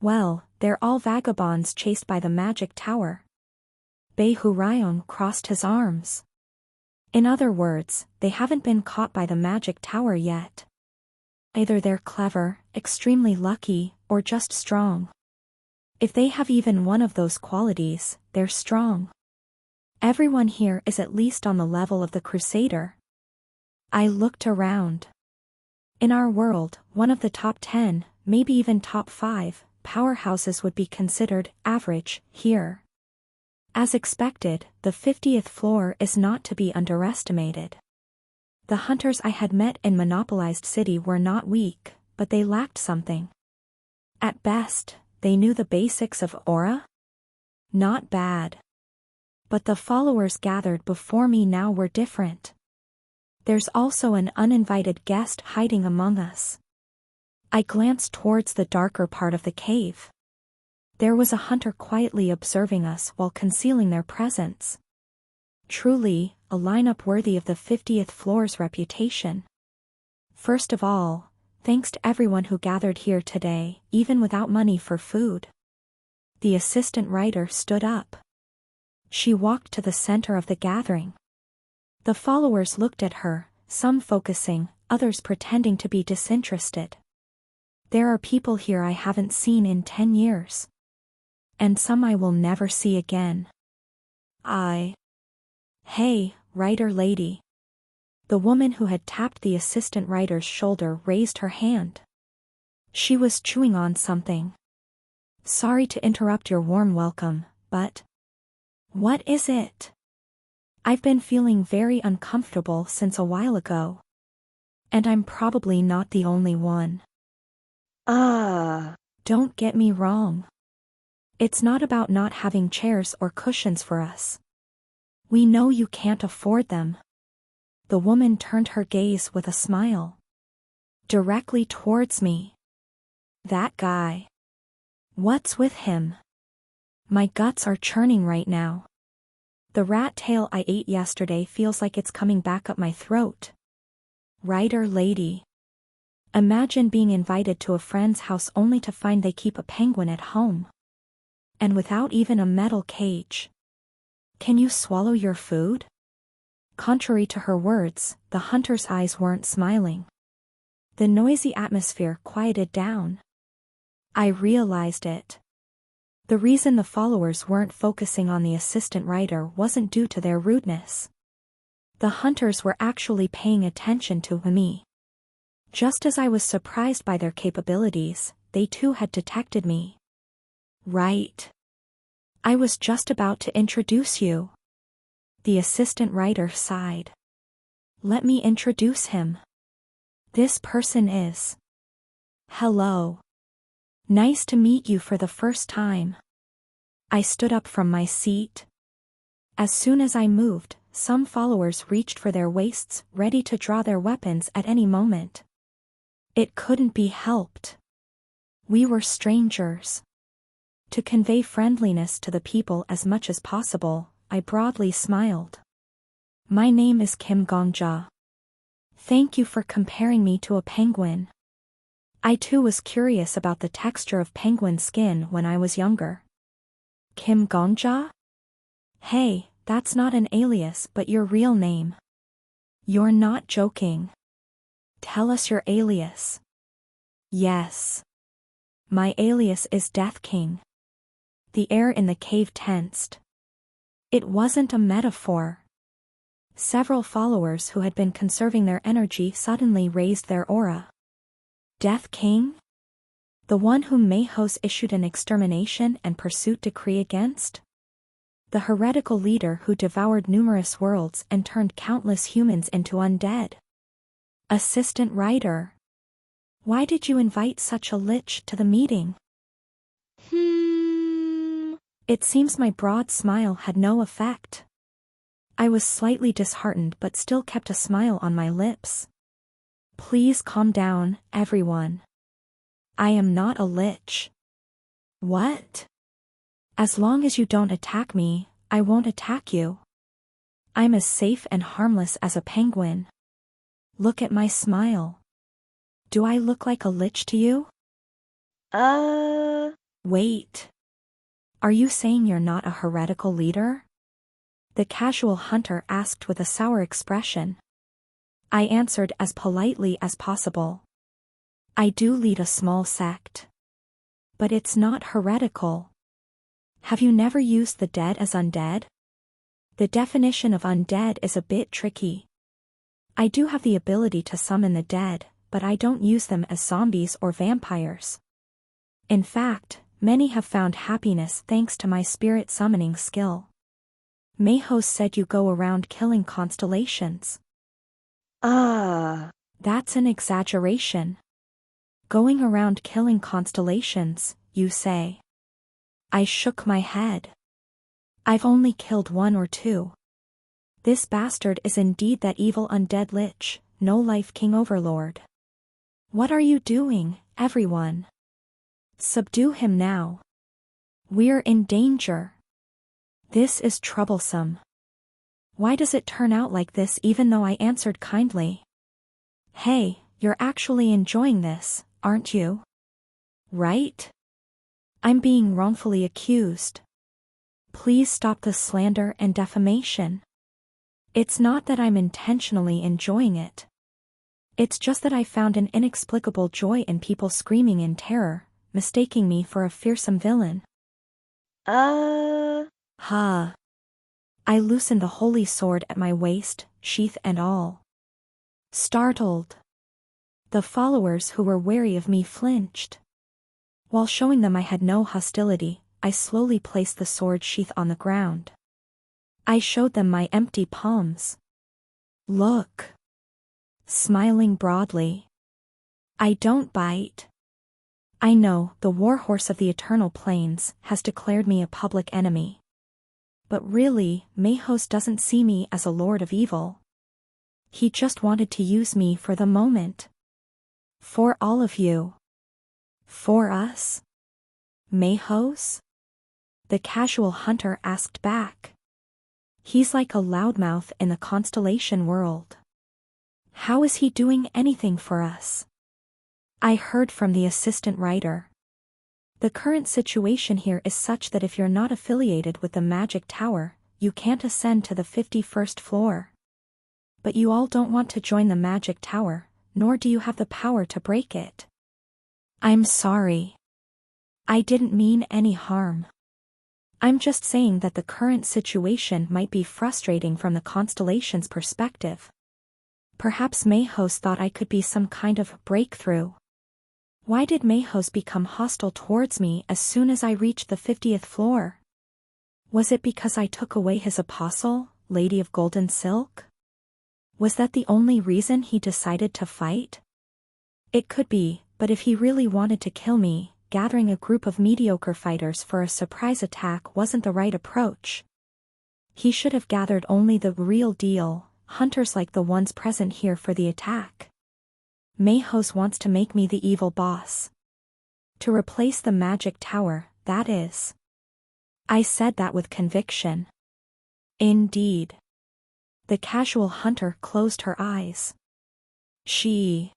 Well, they're all vagabonds chased by the Magic Tower. Beihurayon crossed his arms. In other words, they haven't been caught by the Magic Tower yet. Either they're clever, extremely lucky, or just strong. If they have even one of those qualities, they're strong. Everyone here is at least on the level of the Crusader. I looked around. In our world, one of the top 10, maybe even top 5, powerhouses would be considered average here. As expected, the 50th floor is not to be underestimated. The hunters I had met in Monopolized City were not weak, but they lacked something. At best, they knew the basics of aura? Not bad. But the followers gathered before me now were different. There's also an uninvited guest hiding among us. I glanced towards the darker part of the cave. There was a hunter quietly observing us while concealing their presence. Truly, a lineup worthy of the 50th floor's reputation. First of all, thanks to everyone who gathered here today, even without money for food. The assistant writer stood up. She walked to the center of the gathering. The followers looked at her, some focusing, others pretending to be disinterested. There are people here I haven't seen in 10 years. And some I will never see again. Hey, writer lady. The woman who had tapped the assistant writer's shoulder raised her hand. She was chewing on something. Sorry to interrupt your warm welcome, but... What is it? I've been feeling very uncomfortable since a while ago. And I'm probably not the only one. Don't get me wrong. It's not about not having chairs or cushions for us. We know you can't afford them. The woman turned her gaze with a smile. Directly towards me. That guy. What's with him? My guts are churning right now. The rat tail I ate yesterday feels like it's coming back up my throat. Writer lady. Imagine being invited to a friend's house only to find they keep a penguin at home. And without even a metal cage. Can you swallow your food? Contrary to her words, the hunter's eyes weren't smiling. The noisy atmosphere quieted down. I realized it. The reason the followers weren't focusing on the assistant writer wasn't due to their rudeness. The hunters were actually paying attention to me. Just as I was surprised by their capabilities, they too had detected me. Right. I was just about to introduce you. The assistant writer sighed. Let me introduce him. This person is... Hello. Nice to meet you for the first time. I stood up from my seat. As soon as I moved, some followers reached for their waists, ready to draw their weapons at any moment. It couldn't be helped. We were strangers. To convey friendliness to the people as much as possible, I broadly smiled. My name is Kim Gongja. Thank you for comparing me to a penguin. I too was curious about the texture of penguin skin when I was younger. Kim Gongja? Hey, that's not an alias but your real name. You're not joking. Tell us your alias. Yes. My alias is Death King. The air in the cave tensed. It wasn't a metaphor. Several followers who had been conserving their energy suddenly raised their aura. Death King? The one whom Mayhos issued an extermination and pursuit decree against? The heretical leader who devoured numerous worlds and turned countless humans into undead? Assistant writer. Why did you invite such a lich to the meeting? It seems my broad smile had no effect. I was slightly disheartened but still kept a smile on my lips. Please calm down, everyone. I am not a lich. What? As long as you don't attack me, I won't attack you. I'm as safe and harmless as a penguin. Look at my smile. Do I look like a lich to you? Wait. Are you saying you're not a heretical leader? The casual hunter asked with a sour expression. I answered as politely as possible. I do lead a small sect. But it's not heretical. Have you never used the dead as undead? The definition of undead is a bit tricky. I do have the ability to summon the dead, but I don't use them as zombies or vampires. In fact, many have found happiness thanks to my spirit summoning skill. Mayhos said you go around killing constellations. That's an exaggeration. Going around killing constellations, you say? I shook my head. I've only killed one or two. This bastard is indeed that evil undead lich, no-life king overlord. What are you doing, everyone? Subdue him now. We're in danger. This is troublesome. Why does it turn out like this even though I answered kindly? Hey, you're actually enjoying this, aren't you? Right? I'm being wrongfully accused. Please stop the slander and defamation. It's not that I'm intentionally enjoying it. It's just that I found an inexplicable joy in people screaming in terror, mistaking me for a fearsome villain. I loosened the holy sword at my waist, sheath and all. Startled. The followers who were wary of me flinched. While showing them I had no hostility, I slowly placed the sword sheath on the ground. I showed them my empty palms. Look. Smiling broadly. I don't bite. I know, the warhorse of the eternal plains has declared me a public enemy. But really, Mayhos doesn't see me as a lord of evil. He just wanted to use me for the moment. For all of you. For us? Mayhos? The casual hunter asked back. He's like a loudmouth in the constellation world. How is he doing anything for us? I heard from the assistant writer. The current situation here is such that if you're not affiliated with the magic tower, you can't ascend to the 51st floor. But you all don't want to join the magic tower, nor do you have the power to break it. I'm sorry. I didn't mean any harm. I'm just saying that the current situation might be frustrating from the constellation's perspective. Perhaps Mayhos thought I could be some kind of breakthrough. Why did Mayhos become hostile towards me as soon as I reached the 50th floor? Was it because I took away his apostle, Lady of Golden Silk? Was that the only reason he decided to fight? It could be, but if he really wanted to kill me, gathering a group of mediocre fighters for a surprise attack wasn't the right approach. He should have gathered only the real deal, hunters like the ones present here for the attack. Mayhos wants to make me the evil boss. To replace the magic tower, that is. I said that with conviction. Indeed. The casual hunter closed her eyes. She.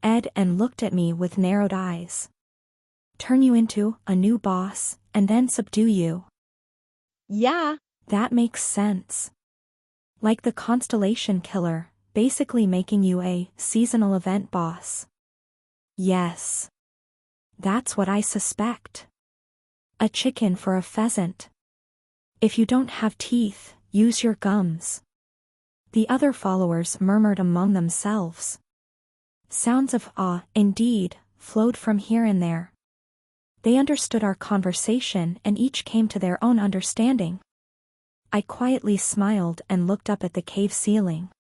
Ed and looked at me with narrowed eyes. Turn you into a new boss, and then subdue you. Yeah, That makes sense. Like the Constellation Killer, basically making you a seasonal event boss. Yes. That's what I suspect. A chicken for a pheasant. If you don't have teeth, use your gums. The other followers murmured among themselves. Sounds of awe, indeed, flowed from here and there. They understood our conversation and each came to their own understanding. I quietly smiled and looked up at the cave ceiling.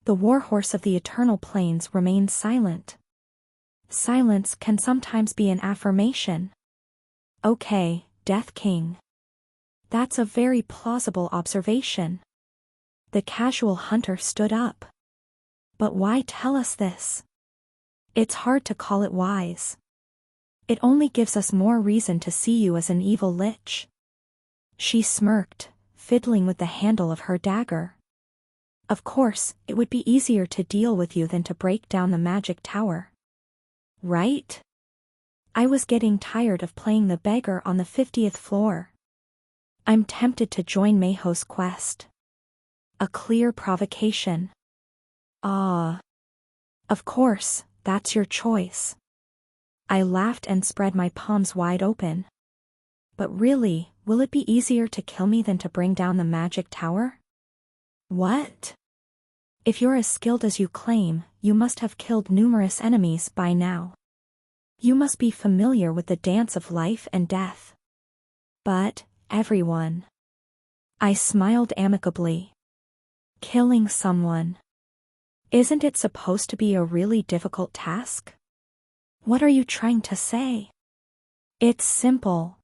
The warhorse of the eternal plains remained silent. Silence can sometimes be an affirmation. Okay, Death King. That's a very plausible observation. The casual hunter stood up. But why tell us this? It's hard to call it wise. It only gives us more reason to see you as an evil lich. She smirked, fiddling with the handle of her dagger. Of course, it would be easier to deal with you than to break down the magic tower. Right? I was getting tired of playing the beggar on the 50th floor. I'm tempted to join Mayho's quest. A clear provocation. Ah. Of course, that's your choice. I laughed and spread my palms wide open. But really, will it be easier to kill me than to bring down the magic tower? What? If you're as skilled as you claim, you must have killed numerous enemies by now. You must be familiar with the dance of life and death. But, everyone. I smiled amicably. Killing someone. Isn't it supposed to be a really difficult task? What are you trying to say? It's simple.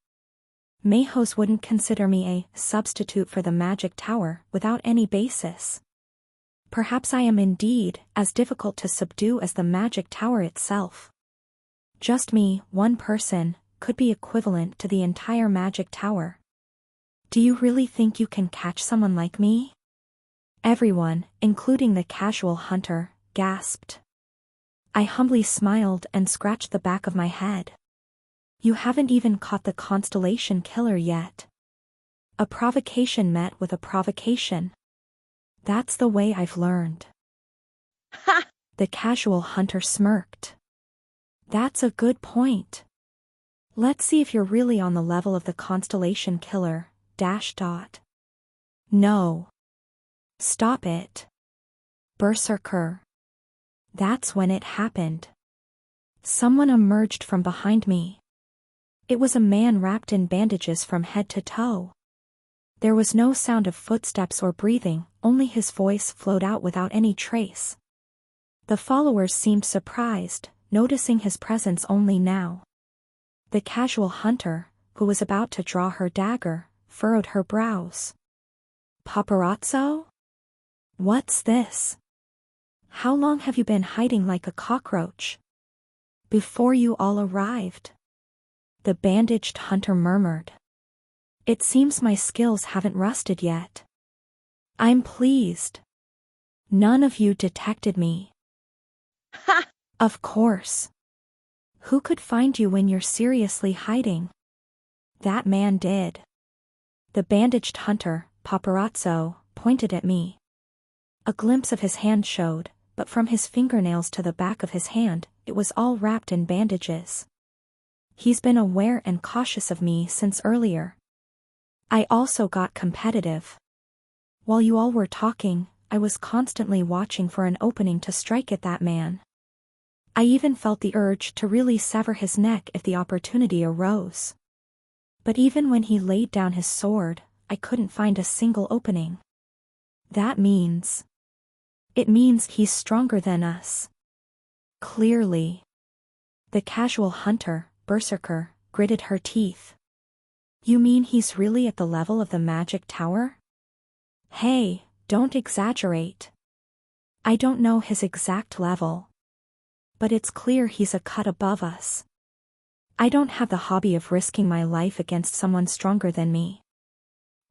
Mayhos wouldn't consider me a substitute for the magic tower without any basis. Perhaps I am indeed as difficult to subdue as the magic tower itself. Just me, one person, could be equivalent to the entire magic tower. Do you really think you can catch someone like me? Everyone, including the casual hunter, gasped. I humbly smiled and scratched the back of my head. You haven't even caught the Constellation Killer yet. A provocation met with a provocation. That's the way I've learned. Ha! The casual hunter smirked. That's a good point. Let's see if you're really on the level of the Constellation Killer, ... No. Stop it. Berserker. That's when it happened. Someone emerged from behind me. It was a man wrapped in bandages from head to toe. There was no sound of footsteps or breathing, only his voice flowed out without any trace. The followers seemed surprised, noticing his presence only now. The casual hunter, who was about to draw her dagger, furrowed her brows. Paparazzo? What's this? How long have you been hiding like a cockroach? Before you all arrived. The bandaged hunter murmured. It seems my skills haven't rusted yet. I'm pleased. None of you detected me. Ha! Of course. Who could find you when you're seriously hiding? That man did. The bandaged hunter, Paparazzo, pointed at me. A glimpse of his hand showed, but from his fingernails to the back of his hand, it was all wrapped in bandages. He's been aware and cautious of me since earlier. I also got competitive. While you all were talking, I was constantly watching for an opening to strike at that man. I even felt the urge to really sever his neck if the opportunity arose. But even when he laid down his sword, I couldn't find a single opening. That means... It means he's stronger than us. Clearly. The casual hunter, Berserker, gritted her teeth. You mean he's really at the level of the magic tower? Hey, don't exaggerate. I don't know his exact level. But it's clear he's a cut above us. I don't have the hobby of risking my life against someone stronger than me.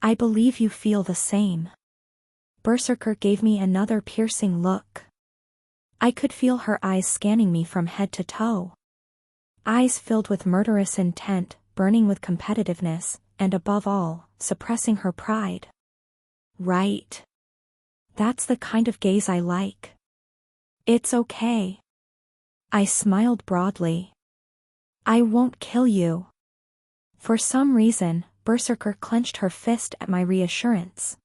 I believe you feel the same. Berserker gave me another piercing look. I could feel her eyes scanning me from head to toe. Eyes filled with murderous intent, burning with competitiveness, and above all, suppressing her pride. Right. That's the kind of gaze I like. It's okay. I smiled broadly. I won't kill you. For some reason, Berserker clenched her fist at my reassurance.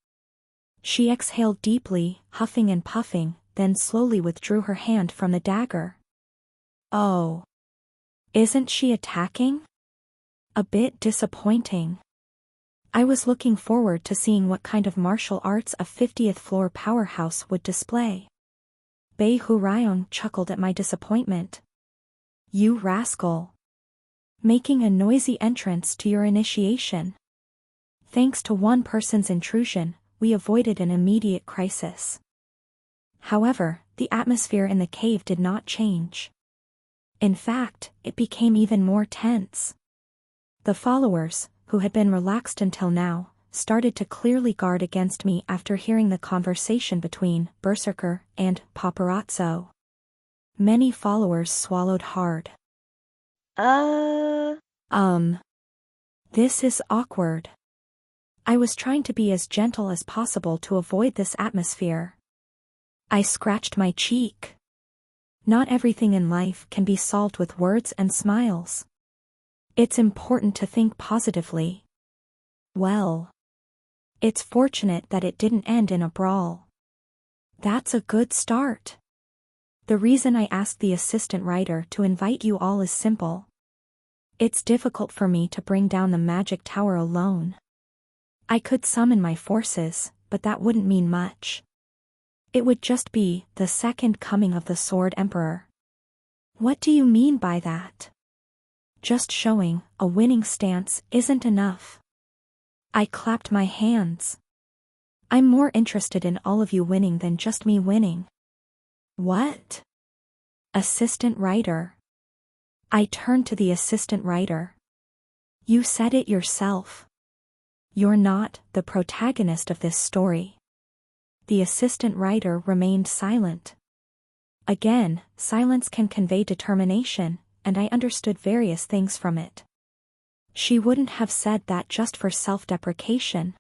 She exhaled deeply, huffing and puffing, then slowly withdrew her hand from the dagger. Oh. Isn't she attacking? A bit disappointing. I was looking forward to seeing what kind of martial arts a 50th floor powerhouse would display. Bei Hurayong chuckled at my disappointment. You rascal. Making a noisy entrance to your initiation. Thanks to one person's intrusion, we avoided an immediate crisis. However, the atmosphere in the cave did not change. In fact, it became even more tense. The followers, who had been relaxed until now, started to clearly guard against me after hearing the conversation between Berserker and Paparazzo. Many followers swallowed hard. This is awkward. I was trying to be as gentle as possible to avoid this atmosphere. I scratched my cheek. Not everything in life can be solved with words and smiles. It's important to think positively. Well. It's fortunate that it didn't end in a brawl. That's a good start. The reason I asked the assistant writer to invite you all is simple. It's difficult for me to bring down the magic tower alone. I could summon my forces, but that wouldn't mean much. It would just be the second coming of the Sword Emperor. What do you mean by that? Just showing a winning stance isn't enough. I clapped my hands. I'm more interested in all of you winning than just me winning. What? Assistant writer. I turned to the assistant writer. You said it yourself. You're not the protagonist of this story. The assistant writer remained silent. Again, silence can convey determination, and I understood various things from it. She wouldn't have said that just for self-deprecation.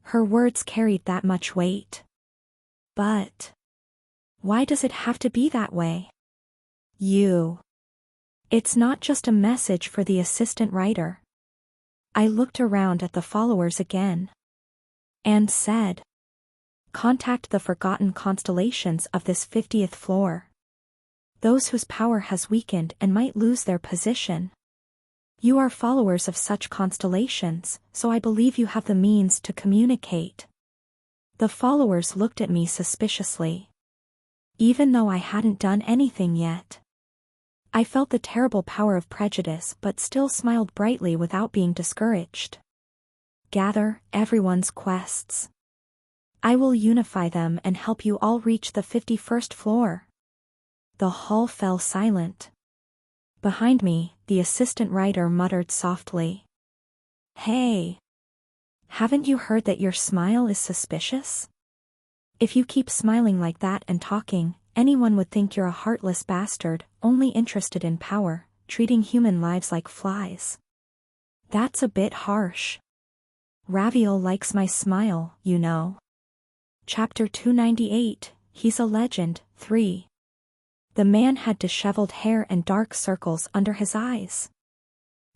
Her words carried that much weight. But why does it have to be that way? It's not just a message for the assistant writer. I looked around at the followers again. And said, contact the forgotten constellations of this 50th floor. Those whose power has weakened and might lose their position. You are followers of such constellations, so I believe you have the means to communicate. The followers looked at me suspiciously. Even though I hadn't done anything yet. I felt the terrible power of prejudice but still smiled brightly without being discouraged. Gather everyone's quests. I will unify them and help you all reach the 51st floor. The hall fell silent. Behind me, the assistant writer muttered softly. Hey! Haven't you heard that your smile is suspicious? If you keep smiling like that and talking, anyone would think you're a heartless bastard, only interested in power, treating human lives like flies. That's a bit harsh. Raviel likes my smile, you know. Chapter 298, He's a Legend, 3. The man had disheveled hair and dark circles under his eyes.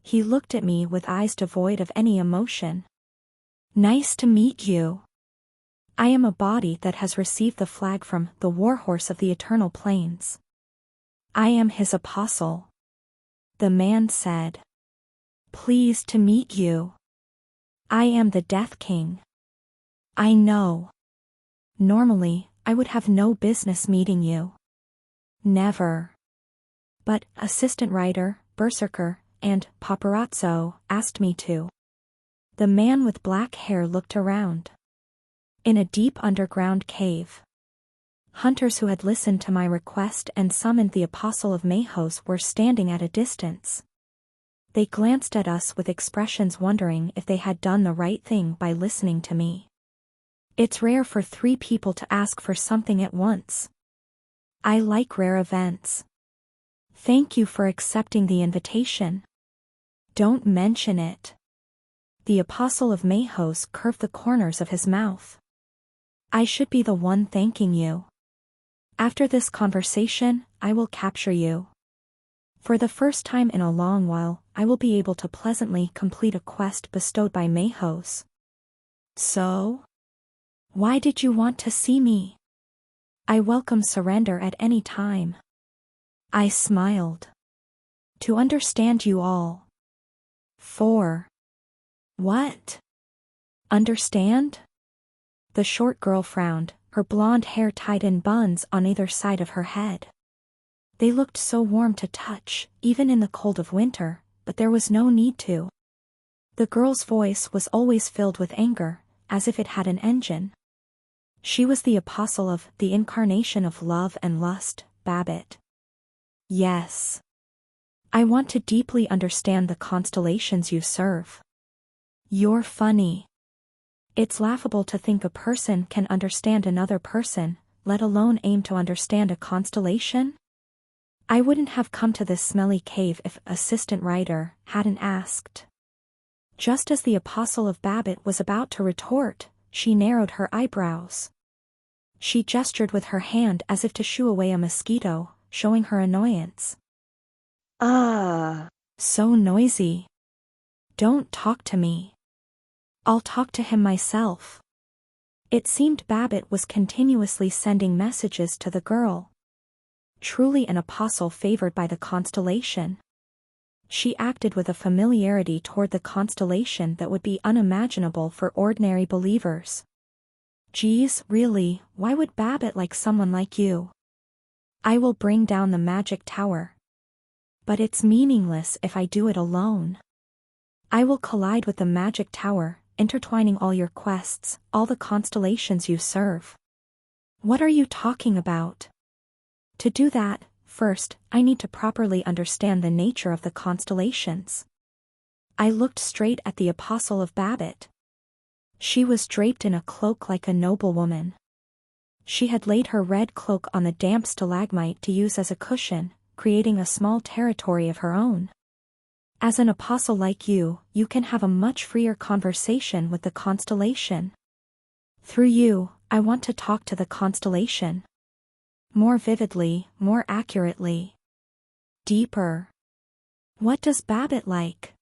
He looked at me with eyes devoid of any emotion. Nice to meet you. I am a body that has received the flag from the Warhorse of the Eternal Plains. I am his apostle. The man said. Pleased to meet you. I am the Death King. I know. Normally, I would have no business meeting you. Never. But assistant writer, Berserker, and Paparazzo asked me to. The man with black hair looked around. In a deep underground cave. Hunters who had listened to my request and summoned the Apostle of Mahos were standing at a distance. They glanced at us with expressions wondering if they had done the right thing by listening to me. It's rare for 3 people to ask for something at once. I like rare events. Thank you for accepting the invitation. Don't mention it. The Apostle of Mahos curved the corners of his mouth. I should be the one thanking you. After this conversation, I will capture you. For the first time in a long while, I will be able to pleasantly complete a quest bestowed by Mahos. So? Why did you want to see me? I welcome surrender at any time. I smiled. To understand you all. 4. What? Understand? The short girl frowned, her blonde hair tied in buns on either side of her head. They looked so warm to touch, even in the cold of winter, but there was no need to. The girl's voice was always filled with anger, as if it had an engine. She was the apostle of the incarnation of love and lust, Babbitt. Yes. I want to deeply understand the constellations you serve. You're funny. It's laughable to think a person can understand another person, let alone aim to understand a constellation. I wouldn't have come to this smelly cave if assistant writer hadn't asked. Just as the apostle of Babbitt was about to retort, she narrowed her eyebrows. She gestured with her hand as if to shoo away a mosquito, showing her annoyance. So noisy. Don't talk to me. I'll talk to him myself. It seemed Babbitt was continuously sending messages to the girl. Truly an apostle favored by the constellation. She acted with a familiarity toward the constellation that would be unimaginable for ordinary believers. Geez, really, why would Babbitt like someone like you? I will bring down the magic tower. But it's meaningless if I do it alone. I will collide with the magic tower, intertwining all your quests, all the constellations you serve. What are you talking about? To do that, first, I need to properly understand the nature of the constellations. I looked straight at the apostle of Babbitt. She was draped in a cloak like a noblewoman. She had laid her red cloak on the damp stalagmite to use as a cushion, creating a small territory of her own. As an apostle like you can have a much freer conversation with the constellation. Through you, I want to talk to the constellation. More vividly, more accurately. Deeper. What does Babbitt like?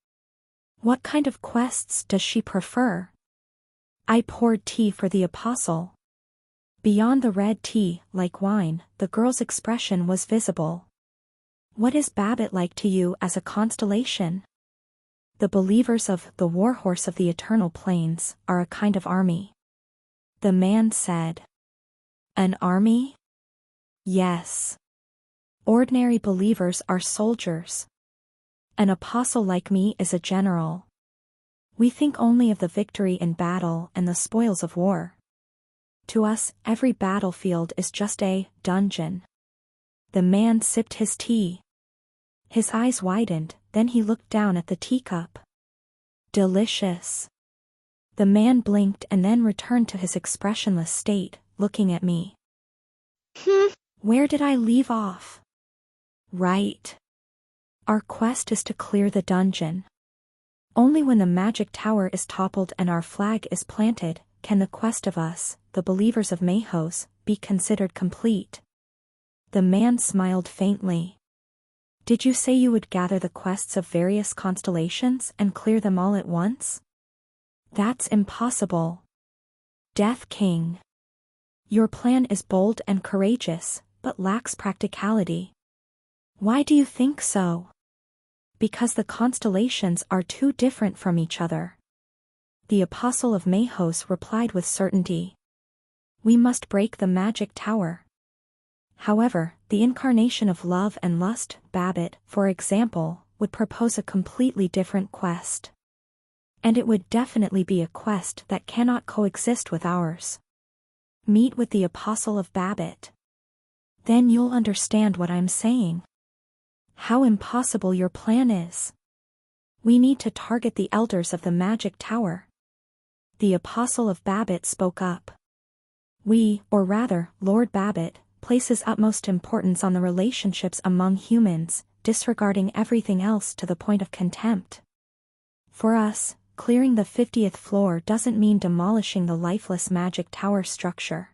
What kind of quests does she prefer? I poured tea for the apostle. Beyond the red tea, like wine, the girl's expression was visible. What is Babbitt like to you as a constellation? The believers of the warhorse of the eternal plains are a kind of army. The man said. An army? Yes. Ordinary believers are soldiers. An apostle like me is a general. We think only of the victory in battle and the spoils of war. To us, every battlefield is just a dungeon. The man sipped his tea. His eyes widened, then he looked down at the teacup. Delicious. The man blinked and then returned to his expressionless state, looking at me. Where did I leave off? Right. Our quest is to clear the dungeon. Only when the magic tower is toppled and our flag is planted, can the quest of us, the believers of Mahos, be considered complete. The man smiled faintly. Did you say you would gather the quests of various constellations and clear them all at once? That's impossible. Death King. Your plan is bold and courageous, but lacks practicality. Why do you think so? Because the constellations are too different from each other. The apostle of Mahos replied with certainty. We must break the magic tower. However, the incarnation of love and lust, Babbitt, for example, would propose a completely different quest. And it would definitely be a quest that cannot coexist with ours. Meet with the apostle of Babbitt. Then you'll understand what I'm saying. How impossible your plan is. We need to target the elders of the magic tower. The apostle of Babbitt spoke up. We, or rather, Lord Babbitt, places utmost importance on the relationships among humans, disregarding everything else to the point of contempt. For us, clearing the 50th floor doesn't mean demolishing the lifeless magic tower structure.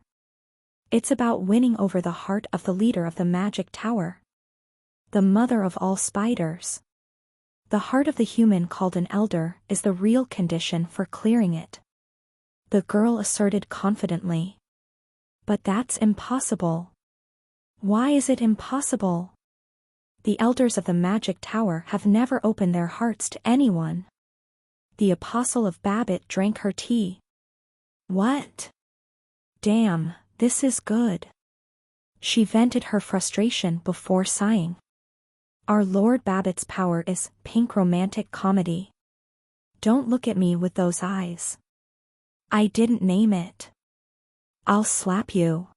It's about winning over the heart of the leader of the magic tower. The mother of all spiders. The heart of the human called an elder is the real condition for clearing it. The girl asserted confidently. But that's impossible. Why is it impossible? The elders of the magic tower have never opened their hearts to anyone. The apostle of Babbitt drank her tea. What? Damn, this is good. She vented her frustration before sighing. Our Lord Babbitt's power is pink romantic comedy. Don't look at me with those eyes. I didn't name it. I'll slap you.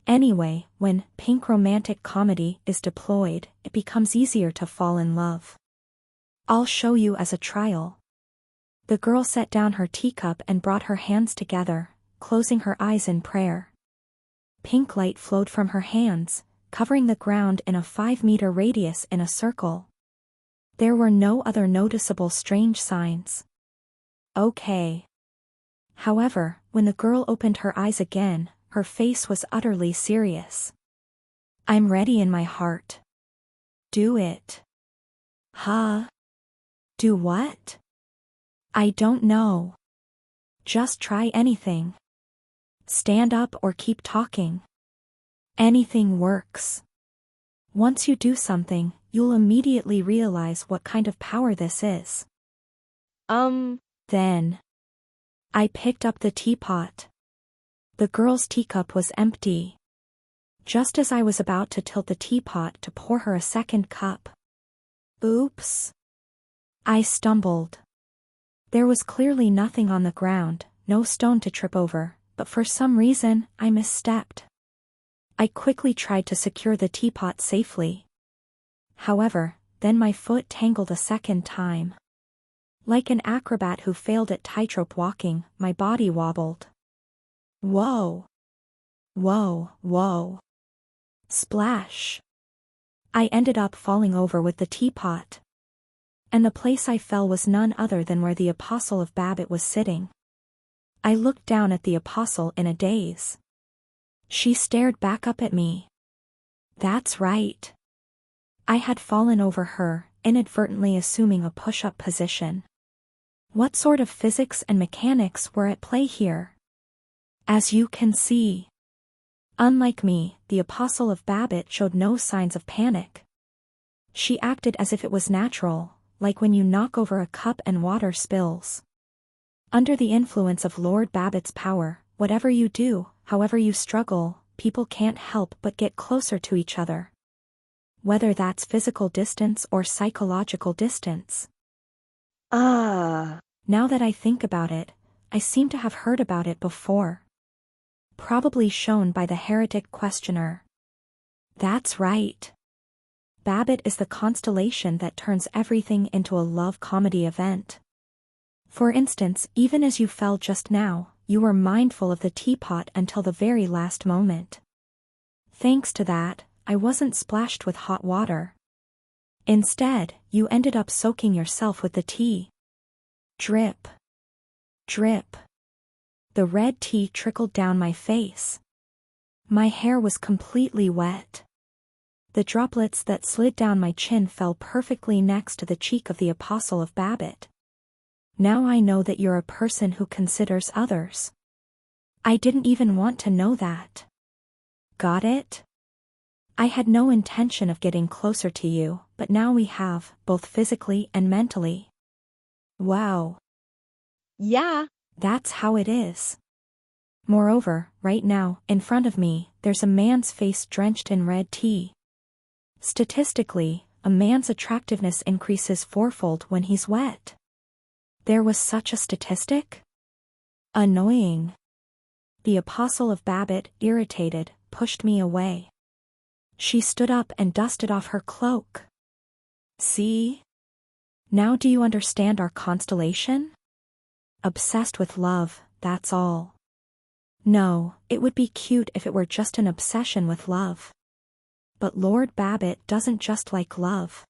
Anyway, when pink romantic comedy is deployed, it becomes easier to fall in love. I'll show you as a trial. The girl set down her teacup and brought her hands together, closing her eyes in prayer. Pink light flowed from her hands, covering the ground in a 5-meter radius in a circle. There were no other noticeable strange signs. Okay. However, when the girl opened her eyes again, her face was utterly serious. I'm ready in my heart. Do it. Huh? Do what? I don't know. Just try anything. Stand up or keep talking. Anything works. Once you do something, you'll immediately realize what kind of power this is. Then. I picked up the teapot. The girl's teacup was empty. Just as I was about to tilt the teapot to pour her a second cup. Oops. I stumbled. There was clearly nothing on the ground, no stone to trip over, but for some reason, I misstepped. I quickly tried to secure the teapot safely. However, then my foot tangled a second time. Like an acrobat who failed at tightrope walking, my body wobbled. Whoa. Whoa, whoa. Splash. I ended up falling over with the teapot. And the place I fell was none other than where the apostle of Babbitt was sitting. I looked down at the apostle in a daze. She stared back up at me. That's right. I had fallen over her, inadvertently assuming a push-up position. What sort of physics and mechanics were at play here? As you can see. Unlike me, the apostle of Babbitt showed no signs of panic. She acted as if it was natural, like when you knock over a cup and water spills. Under the influence of Lord Babbitt's power, whatever you do, however you struggle, people can't help but get closer to each other. Whether that's physical distance or psychological distance. Now that I think about it, I seem to have heard about it before. Probably shown by the heretic questioner. That's right. Babbitt is the constellation that turns everything into a love comedy event. For instance, even as you fell just now, you were mindful of the teapot until the very last moment. Thanks to that, I wasn't splashed with hot water. Instead, you ended up soaking yourself with the tea. Drip. Drip. The red tea trickled down my face. My hair was completely wet. The droplets that slid down my chin fell perfectly next to the cheek of the apostle of Babbitt. Now I know that you're a person who considers others. I didn't even want to know that. Got it? I had no intention of getting closer to you, but now we have, both physically and mentally. Wow. Yeah. That's how it is. Moreover, right now, in front of me, there's a man's face drenched in red tea. Statistically, a man's attractiveness increases fourfold when he's wet. There was such a statistic? Annoying. The apostle of Babbitt, irritated, pushed me away. She stood up and dusted off her cloak. See? Now do you understand our constellation? Obsessed with love, that's all. No, it would be cute if it were just an obsession with love. But Lord Babbitt doesn't just like love.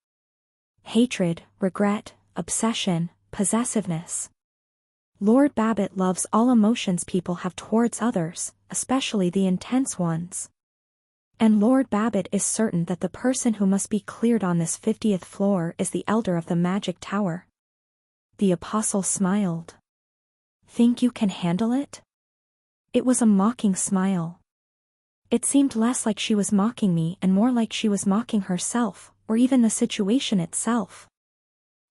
Hatred, regret, obsession, possessiveness. Lord Babbitt loves all emotions people have towards others, especially the intense ones. And Lord Babbitt is certain that the person who must be cleared on this 50th floor is the elder of the magic tower. The apostle smiled. Think you can handle it? It was a mocking smile. It seemed less like she was mocking me and more like she was mocking herself, or even the situation itself.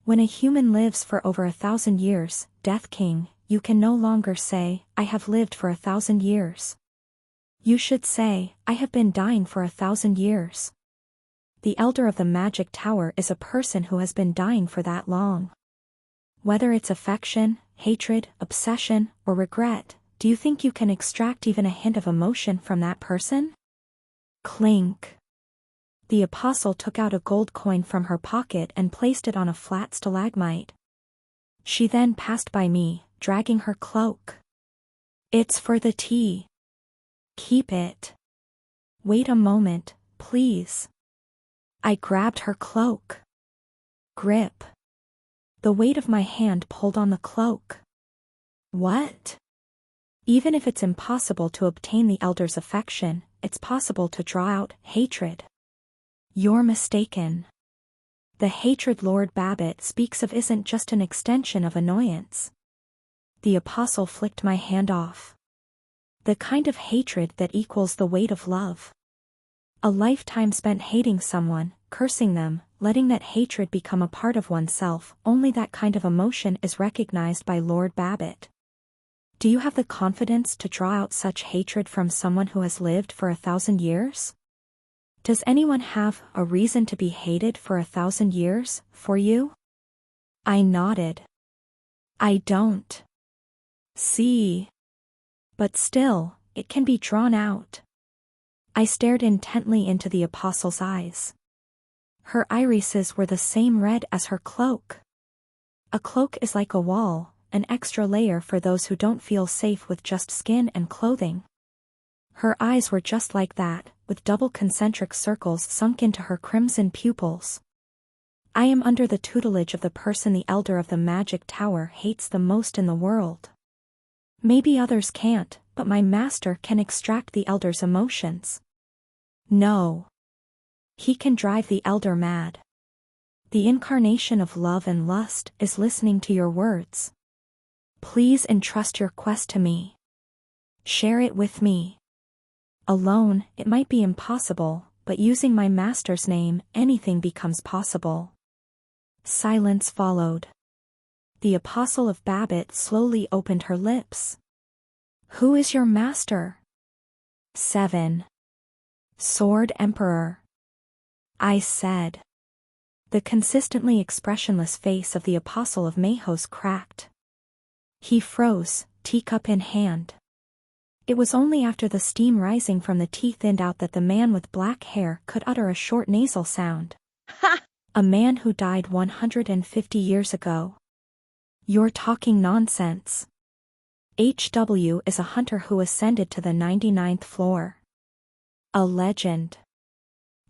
When a human lives for over 1,000 years, Death King, you can no longer say, I have lived for 1,000 years. You should say, I have been dying for 1,000 years. The elder of the magic tower is a person who has been dying for that long. Whether it's affection, hatred, obsession, or regret, do you think you can extract even a hint of emotion from that person? Clink. The apostle took out a gold coin from her pocket and placed it on a flat stalagmite. She then passed by me, dragging her cloak. It's for the tea. Keep it. Wait a moment, please. I grabbed her cloak. Grip. The weight of my hand pulled on the cloak. What? Even if it's impossible to obtain the elder's affection, it's possible to draw out hatred. You're mistaken. The hatred Lord Babbitt speaks of isn't just an extension of annoyance. The apostle flicked my hand off. The kind of hatred that equals the weight of love. A lifetime spent hating someone, cursing them, letting that hatred become a part of oneself, only that kind of emotion is recognized by Lord Babbitt. Do you have the confidence to draw out such hatred from someone who has lived for 1,000 years? Does anyone have a reason to be hated for 1,000 years, for you? I nodded. I don't. See. But still, it can be drawn out. I stared intently into the apostle's eyes. Her irises were the same red as her cloak. A cloak is like a wall, an extra layer for those who don't feel safe with just skin and clothing. Her eyes were just like that, with double concentric circles sunk into her crimson pupils. I am under the tutelage of the person the elder of the magic tower hates the most in the world. Maybe others can't, but my master can extract the elder's emotions. No. He can drive the elder mad. The incarnation of love and lust is listening to your words. Please entrust your quest to me. Share it with me. Alone, it might be impossible, but using my master's name, anything becomes possible. Silence followed. The apostle of Babbitt slowly opened her lips. Who is your master? 7. Sword Emperor. I said. The consistently expressionless face of the apostle of Mahos cracked. He froze, teacup in hand. It was only after the steam rising from the tea thinned out that the man with black hair could utter a short nasal sound. Ha! A man who died 150 years ago. You're talking nonsense. HW is a hunter who ascended to the 99th floor. A legend.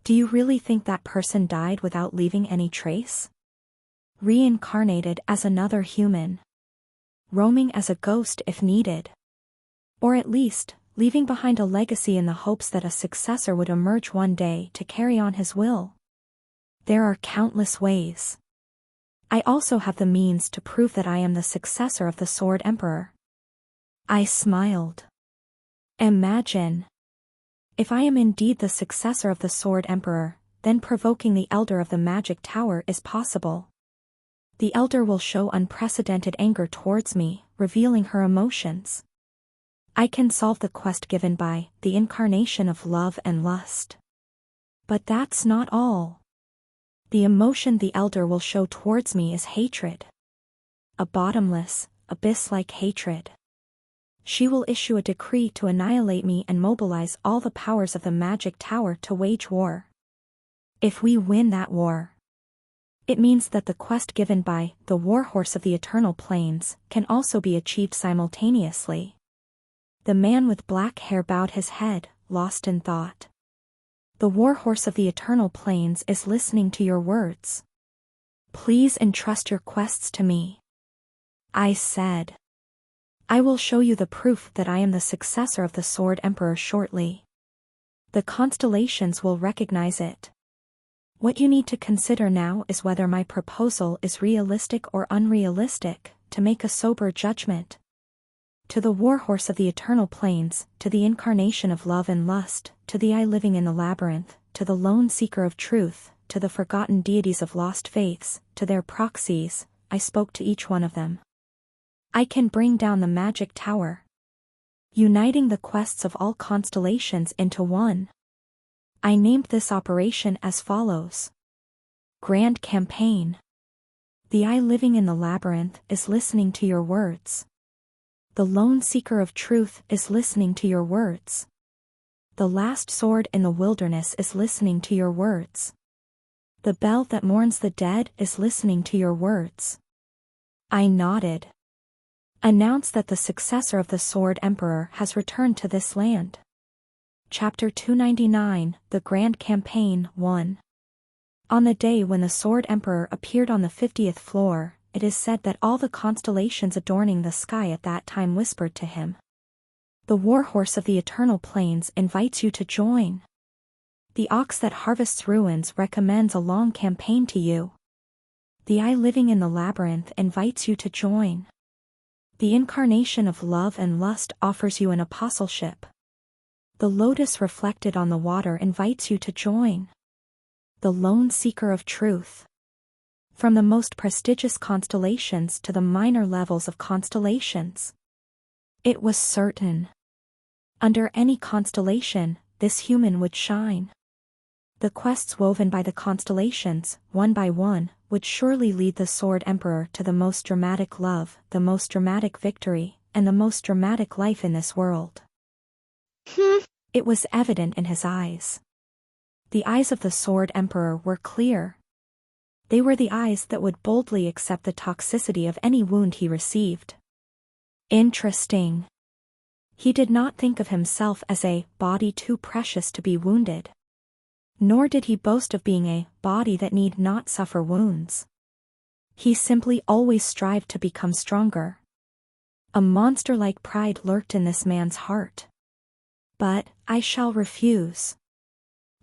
Do you really think that person died without leaving any trace? Reincarnated as another human. Roaming as a ghost if needed. Or at least, leaving behind a legacy in the hopes that a successor would emerge one day to carry on his will. There are countless ways. I also have the means to prove that I am the successor of the Sword Emperor. I smiled. Imagine. If I am indeed the successor of the Sword Emperor, then provoking the Elder of the Magic Tower is possible. The Elder will show unprecedented anger towards me, revealing her emotions. I can solve the quest given by the incarnation of love and lust. But that's not all. The emotion the Elder will show towards me is hatred. A bottomless, abyss-like hatred. She will issue a decree to annihilate me and mobilize all the powers of the Magic Tower to wage war. If we win that war, it means that the quest given by the Warhorse of the Eternal Plains can also be achieved simultaneously. The man with black hair bowed his head, lost in thought. The warhorse of the eternal plains is listening to your words. Please entrust your quests to me. I said. I will show you the proof that I am the successor of the Sword Emperor shortly. The constellations will recognize it. What you need to consider now is whether my proposal is realistic or unrealistic, to make a sober judgment. To the warhorse of the eternal plains, to the incarnation of love and lust, to the eye living in the labyrinth, to the lone seeker of truth, to the forgotten deities of lost faiths, to their proxies, I spoke to each one of them. I can bring down the magic tower, uniting the quests of all constellations into one. I named this operation as follows. Grand Campaign. The eye living in the labyrinth is listening to your words. The lone seeker of truth is listening to your words. The last sword in the wilderness is listening to your words. The bell that mourns the dead is listening to your words. I nodded. Announce that the successor of the Sword Emperor has returned to this land. Chapter 299, The Grand Campaign 1. On the day when the Sword Emperor appeared on the 50th floor, it is said that all the constellations adorning the sky at that time whispered to him. The warhorse of the eternal plains invites you to join. The ox that harvests ruins recommends a long campaign to you. The eye living in the labyrinth invites you to join. The incarnation of love and lust offers you an apostleship. The lotus reflected on the water invites you to join. The lone seeker of truth. From the most prestigious constellations to the minor levels of constellations. It was certain. Under any constellation, this human would shine. The quests woven by the constellations, one by one, would surely lead the Sword Emperor to the most dramatic love, the most dramatic victory, and the most dramatic life in this world. It was evident in his eyes. The eyes of the Sword Emperor were clear. They were the eyes that would boldly accept the toxicity of any wound he received. Interesting. He did not think of himself as a body too precious to be wounded. Nor did he boast of being a body that need not suffer wounds. He simply always strived to become stronger. A monster-like pride lurked in this man's heart. But I shall refuse.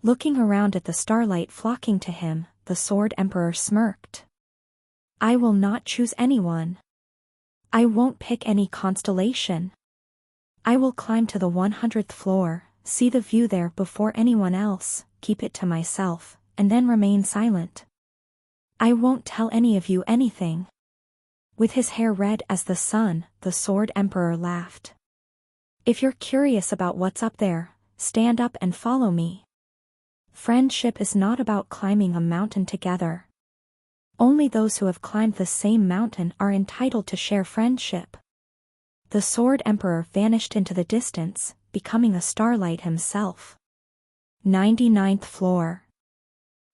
Looking around at the starlight flocking to him, the Sword Emperor smirked. I will not choose anyone. I won't pick any constellation. I will climb to the 100th floor, see the view there before anyone else, keep it to myself, and then remain silent. I won't tell any of you anything. With his hair red as the sun, the Sword Emperor laughed. If you're curious about what's up there, stand up and follow me. Friendship is not about climbing a mountain together. Only those who have climbed the same mountain are entitled to share friendship. The Sword Emperor vanished into the distance, becoming a starlight himself. 99th floor.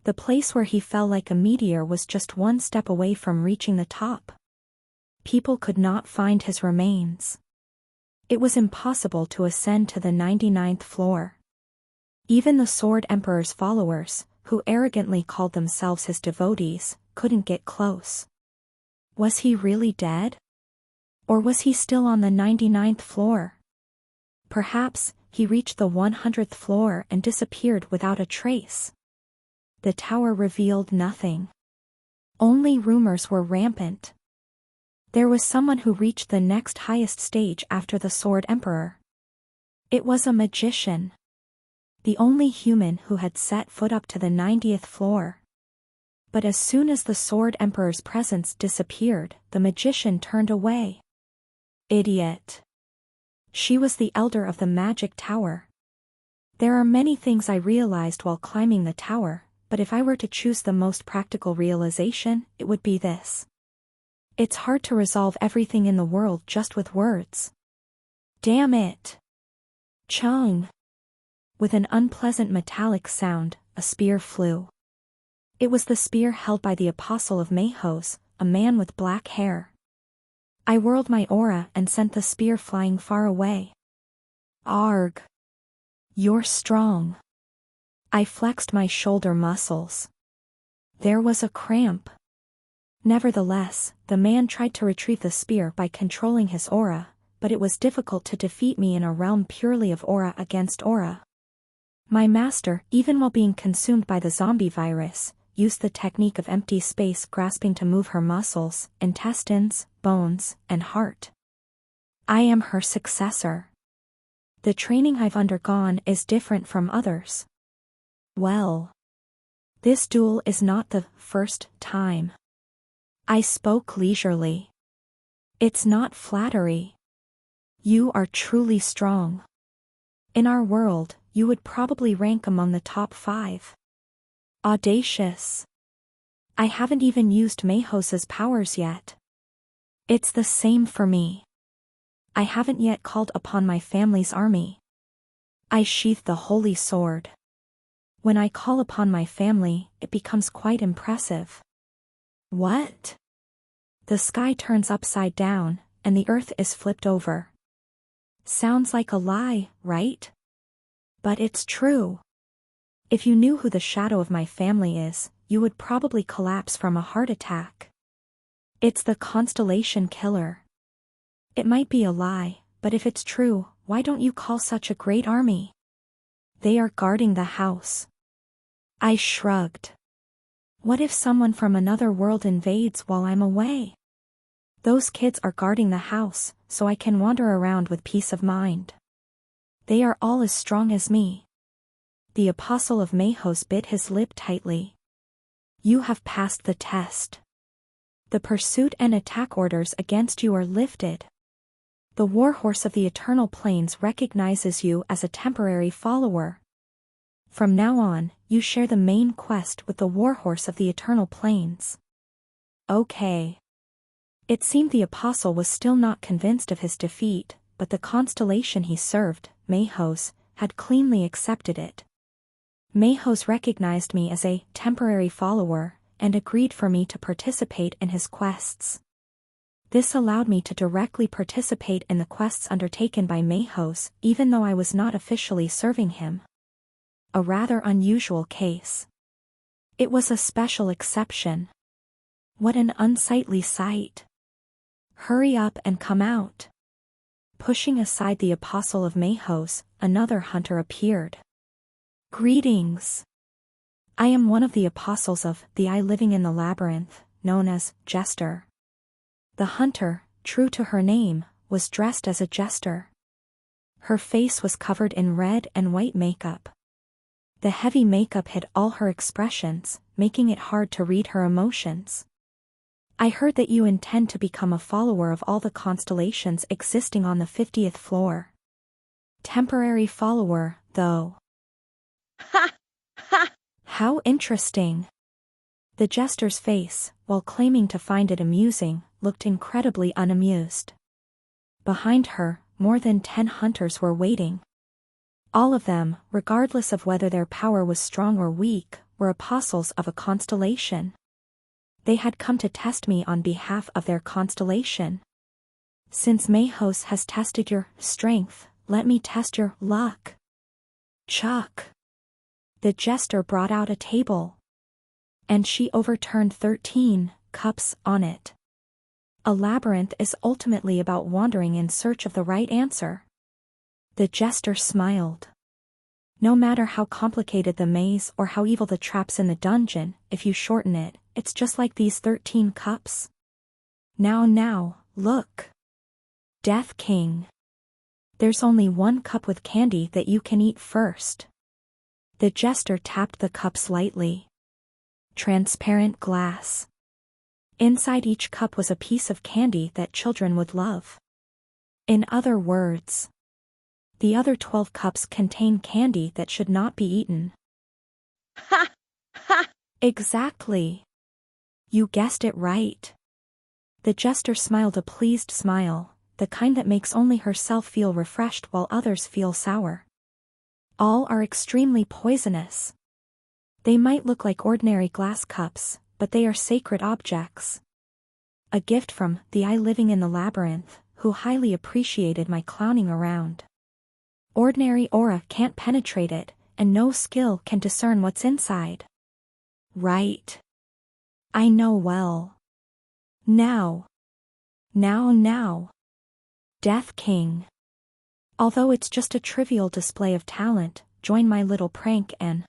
The place where he fell like a meteor was just one step away from reaching the top. People could not find his remains. It was impossible to ascend to the 99th floor. Even the Sword Emperor's followers, who arrogantly called themselves his devotees, couldn't get close. Was he really dead? Or was he still on the 99th floor? Perhaps he reached the 100th floor and disappeared without a trace. The tower revealed nothing. Only rumors were rampant. There was someone who reached the next highest stage after the Sword Emperor. It was a magician. The only human who had set foot up to the 90th floor. But as soon as the Sword Emperor's presence disappeared, the magician turned away. Idiot. She was the elder of the magic tower. There are many things I realized while climbing the tower, but if I were to choose the most practical realization, it would be this. It's hard to resolve everything in the world just with words. Damn it. Chung. With an unpleasant metallic sound, a spear flew. It was the spear held by the Apostle of Mahos, a man with black hair. I whirled my aura and sent the spear flying far away. Arg. You're strong. I flexed my shoulder muscles. There was a cramp. Nevertheless, the man tried to retrieve the spear by controlling his aura, but it was difficult to defeat me in a realm purely of aura against aura. My master, even while being consumed by the zombie virus, used the technique of empty space grasping to move her muscles, intestines, bones, and heart. I am her successor. The training I've undergone is different from others. Well, this duel is not the first time. I spoke leisurely. It's not flattery. You are truly strong. In our world, you would probably rank among the top 5. Audacious. I haven't even used Mayhos's powers yet. It's the same for me. I haven't yet called upon my family's army. I sheath the holy sword. When I call upon my family, it becomes quite impressive. What? The sky turns upside down, and the earth is flipped over. Sounds like a lie, right? But it's true. If you knew who the shadow of my family is, you would probably collapse from a heart attack. It's the constellation killer. It might be a lie, but if it's true, why don't you call such a great army? They are guarding the house. I shrugged. What if someone from another world invades while I'm away? Those kids are guarding the house, so I can wander around with peace of mind. They are all as strong as me. The apostle of Mayhos bit his lip tightly. You have passed the test. The pursuit and attack orders against you are lifted. The warhorse of the eternal planes recognizes you as a temporary follower. From now on, you share the main quest with the warhorse of the eternal planes. Okay. It seemed the apostle was still not convinced of his defeat, but the constellation he served, Mayhos, had cleanly accepted it. Mayhos recognized me as a temporary follower, and agreed for me to participate in his quests. This allowed me to directly participate in the quests undertaken by Mayhos, even though I was not officially serving him. A rather unusual case. It was a special exception. What an unsightly sight. Hurry up and come out. Pushing aside the apostle of Mayhos, another hunter appeared. Greetings. I am one of the apostles of the Eye living in the labyrinth, known as Jester. The hunter, true to her name, was dressed as a jester. Her face was covered in red and white makeup. The heavy makeup hid all her expressions, making it hard to read her emotions. I heard that you intend to become a follower of all the constellations existing on the 50th floor. Temporary follower, though. Ha! Ha! How interesting. The jester's face, while claiming to find it amusing, looked incredibly unamused. Behind her, more than 10 hunters were waiting. All of them, regardless of whether their power was strong or weak, were apostles of a constellation. They had come to test me on behalf of their constellation. Since Mayhos has tested your strength, let me test your luck. Chuck. The jester brought out a table. And she overturned 13 cups on it. A labyrinth is ultimately about wandering in search of the right answer. The jester smiled. No matter how complicated the maze or how evil the traps in the dungeon, if you shorten it, it's just like these 13 cups. Now, look. Death King. There's only one cup with candy that you can eat first. The jester tapped the cups lightly. Transparent glass. Inside each cup was a piece of candy that children would love. In other words, the other 12 cups contain candy that should not be eaten. Ha! Ha! Exactly. You guessed it right. The jester smiled a pleased smile, the kind that makes only herself feel refreshed while others feel sour. All are extremely poisonous. They might look like ordinary glass cups, but they are sacred objects. A gift from the Eye living in the labyrinth, who highly appreciated my clowning around. Ordinary aura can't penetrate it, and no skill can discern what's inside. Right. I know well. Now. Death King. Although it's just a trivial display of talent, join my little prank and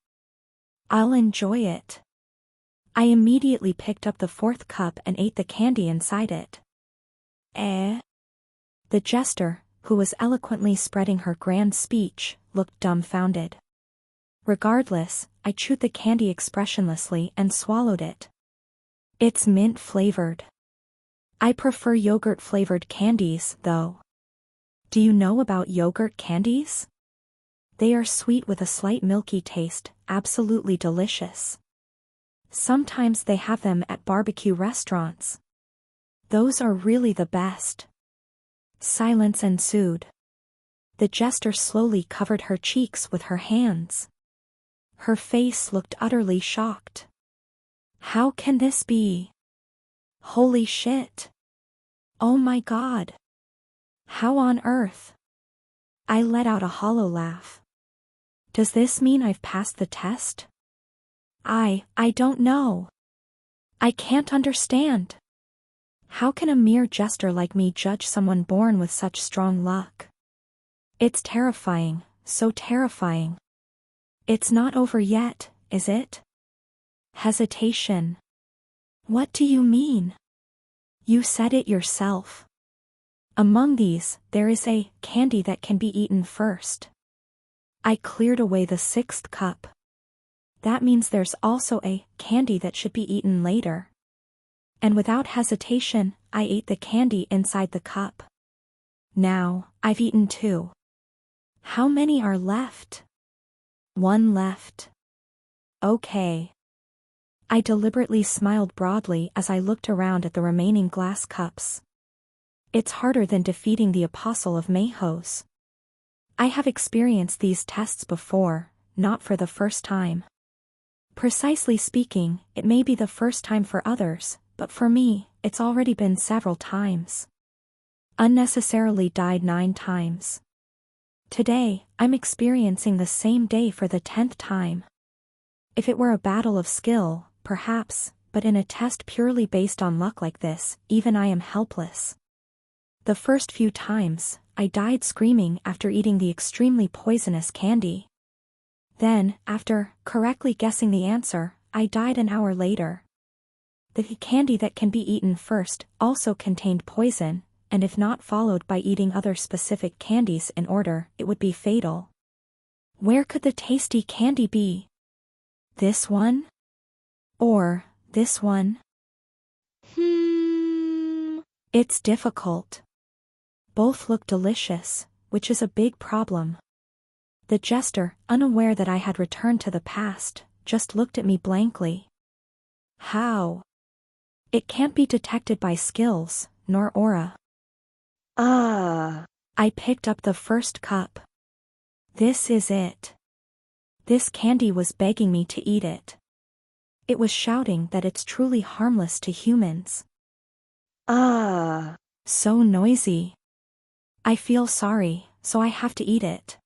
I'll enjoy it. I immediately picked up the fourth cup and ate the candy inside it. The jester, who was eloquently spreading her grand speech, looked dumbfounded. Regardless, I chewed the candy expressionlessly and swallowed it. It's mint-flavored. I prefer yogurt-flavored candies, though. Do you know about yogurt candies? They are sweet with a slight milky taste, absolutely delicious. Sometimes they have them at barbecue restaurants. Those are really the best. Silence ensued. The jester slowly covered her cheeks with her hands. Her face looked utterly shocked. How can this be? Holy shit. Oh my God. How on earth? I let out a hollow laugh. Does this mean I've passed the test? I don't know. I can't understand. How can a mere jester like me judge someone born with such strong luck? It's terrifying, so terrifying. It's not over yet, is it? Hesitation. What do you mean? You said it yourself. Among these, there is a candy that can be eaten first. I cleared away the sixth cup. That means there's also a candy that should be eaten later. And without hesitation, I ate the candy inside the cup. Now, I've eaten 2. How many are left? 1 left. Okay. I deliberately smiled broadly as I looked around at the remaining glass cups. It's harder than defeating the Apostle of Mayhos. I have experienced these tests before, not for the first time. Precisely speaking, it may be the first time for others, but for me, it's already been several times. Unnecessarily died 9 times. Today, I'm experiencing the same day for the 10th time. If it were a battle of skill, perhaps, but in a test purely based on luck like this, even I am helpless. The first few times, I died screaming after eating the extremely poisonous candy. Then, after correctly guessing the answer, I died an hour later. The candy that can be eaten first also contained poison, and if not followed by eating other specific candies in order, it would be fatal. Where could the tasty candy be? This one? Or this one? It's difficult. Both look delicious, which is a big problem. The jester, unaware that I had returned to the past, just looked at me blankly. How? It can't be detected by skills, nor aura. I picked up the first cup. This is it. This candy was begging me to eat it. It was shouting that it's truly harmless to humans. So noisy. I feel sorry, so I have to eat it.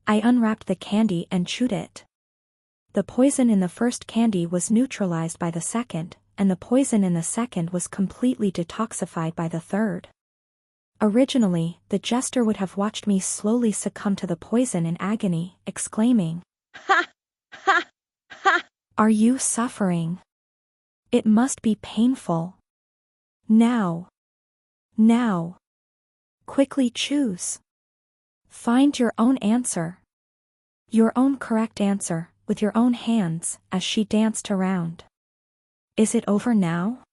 I unwrapped the candy and chewed it. The poison in the first candy was neutralized by the second, and the poison in the second was completely detoxified by the third. Originally, the jester would have watched me slowly succumb to the poison in agony, exclaiming, Ha! Ha! Ha! "Are you suffering? It must be painful. Now. Quickly choose. Find your own answer. Your own correct answer, with your own hands," as she danced around. Is it over now?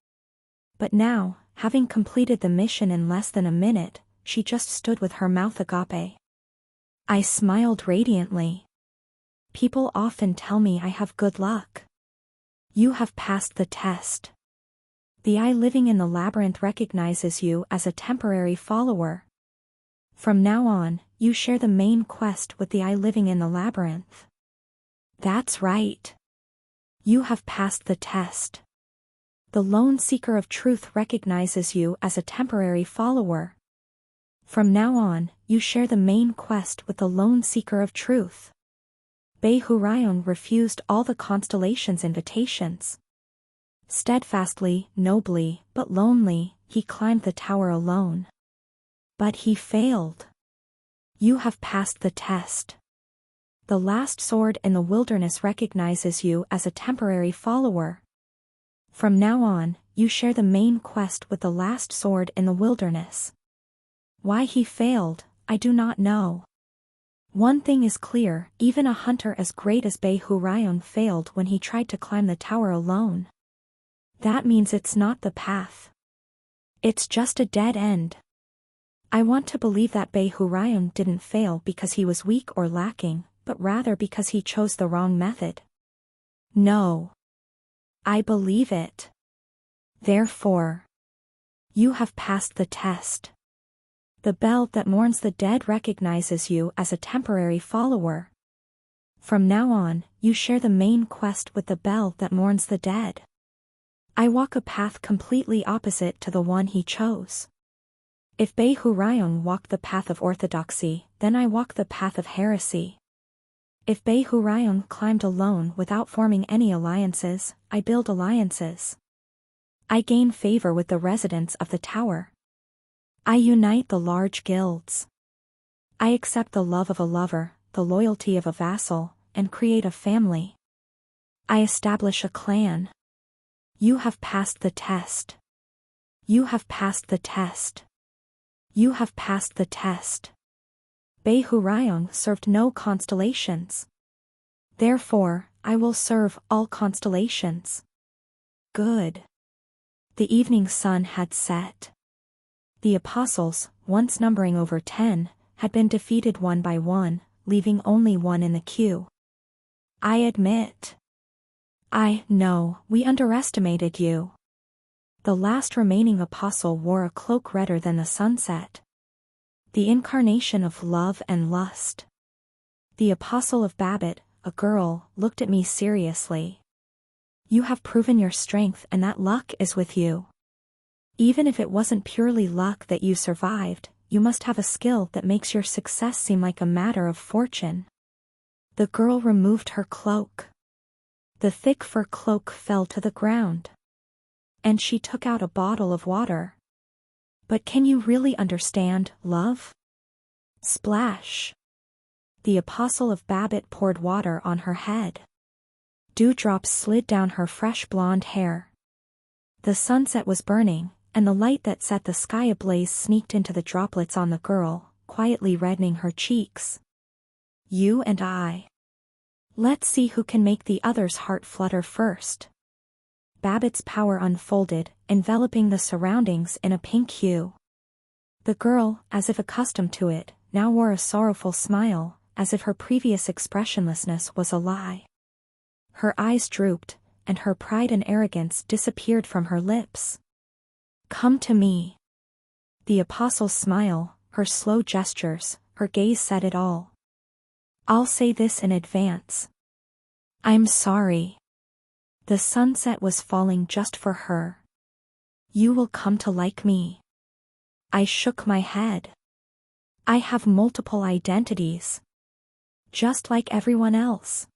But now, having completed the mission in less than a minute, she just stood with her mouth agape. I smiled radiantly. People often tell me I have good luck. You have passed the test. The eye living in the labyrinth recognizes you as a temporary follower. From now on, you share the main quest with the eye living in the labyrinth. That's right. You have passed the test. The lone seeker of truth recognizes you as a temporary follower. From now on, you share the main quest with the lone seeker of truth. Behurayon refused all the constellation's invitations. Steadfastly, nobly, but lonely, he climbed the tower alone. But he failed. You have passed the test. The last sword in the wilderness recognizes you as a temporary follower. From now on, you share the main quest with the last sword in the wilderness. Why he failed, I do not know. One thing is clear, even a hunter as great as Behurayon failed when he tried to climb the tower alone. That means it's not the path. It's just a dead end. I want to believe that Behurayon didn't fail because he was weak or lacking, but rather because he chose the wrong method. No. I believe it. Therefore, you have passed the test. The bell that mourns the dead recognizes you as a temporary follower. From now on, you share the main quest with the bell that mourns the dead. I walk a path completely opposite to the one he chose. If Behurayon walked the path of orthodoxy, then I walk the path of heresy. If Behurayon climbed alone without forming any alliances, I build alliances. I gain favor with the residents of the tower. I unite the large guilds. I accept the love of a lover, the loyalty of a vassal, and create a family. I establish a clan. You have passed the test. You have passed the test. You have passed the test. Behurayon served no constellations. Therefore, I will serve all constellations. Good. The evening sun had set. The apostles, once numbering over 10, had been defeated one by one, leaving only one in the queue. I admit. No, we underestimated you. The last remaining apostle wore a cloak redder than the sunset. The incarnation of love and lust. The apostle of Babbitt, a girl, looked at me seriously. You have proven your strength and that luck is with you. Even if it wasn't purely luck that you survived, you must have a skill that makes your success seem like a matter of fortune. The girl removed her cloak. The thick fur cloak fell to the ground. And she took out a bottle of water. But can you really understand, love? Splash. The apostle of Babbitt poured water on her head. Dewdrops slid down her fresh blonde hair. The sunset was burning, and the light that set the sky ablaze sneaked into the droplets on the girl, quietly reddening her cheeks. You and I. Let's see who can make the other's heart flutter first. Babbitt's power unfolded, enveloping the surroundings in a pink hue. The girl, as if accustomed to it, now wore a sorrowful smile, as if her previous expressionlessness was a lie. Her eyes drooped, and her pride and arrogance disappeared from her lips. Come to me. The apostle's smile, her slow gestures, her gaze said it all. I'll say this in advance. I'm sorry. The sunset was falling just for her. You will come to like me. I shook my head. I have multiple identities. Just like everyone else.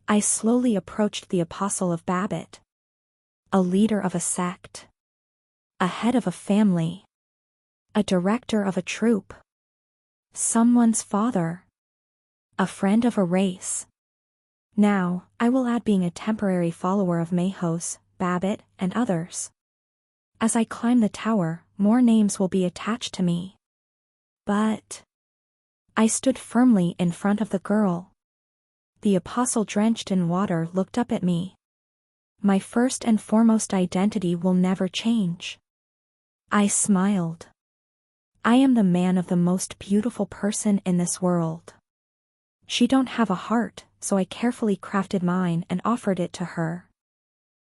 I slowly approached the apostle of Babbitt. A leader of a sect. A head of a family. A director of a troop. Someone's father. A friend of a race. Now, I will add being a temporary follower of Mayhos, Babbitt, and others. As I climb the tower, more names will be attached to me. But I stood firmly in front of the girl. The apostle drenched in water looked up at me. My first and foremost identity will never change. I smiled. I am the man of the most beautiful person in this world. She don't have a heart, so I carefully crafted mine and offered it to her.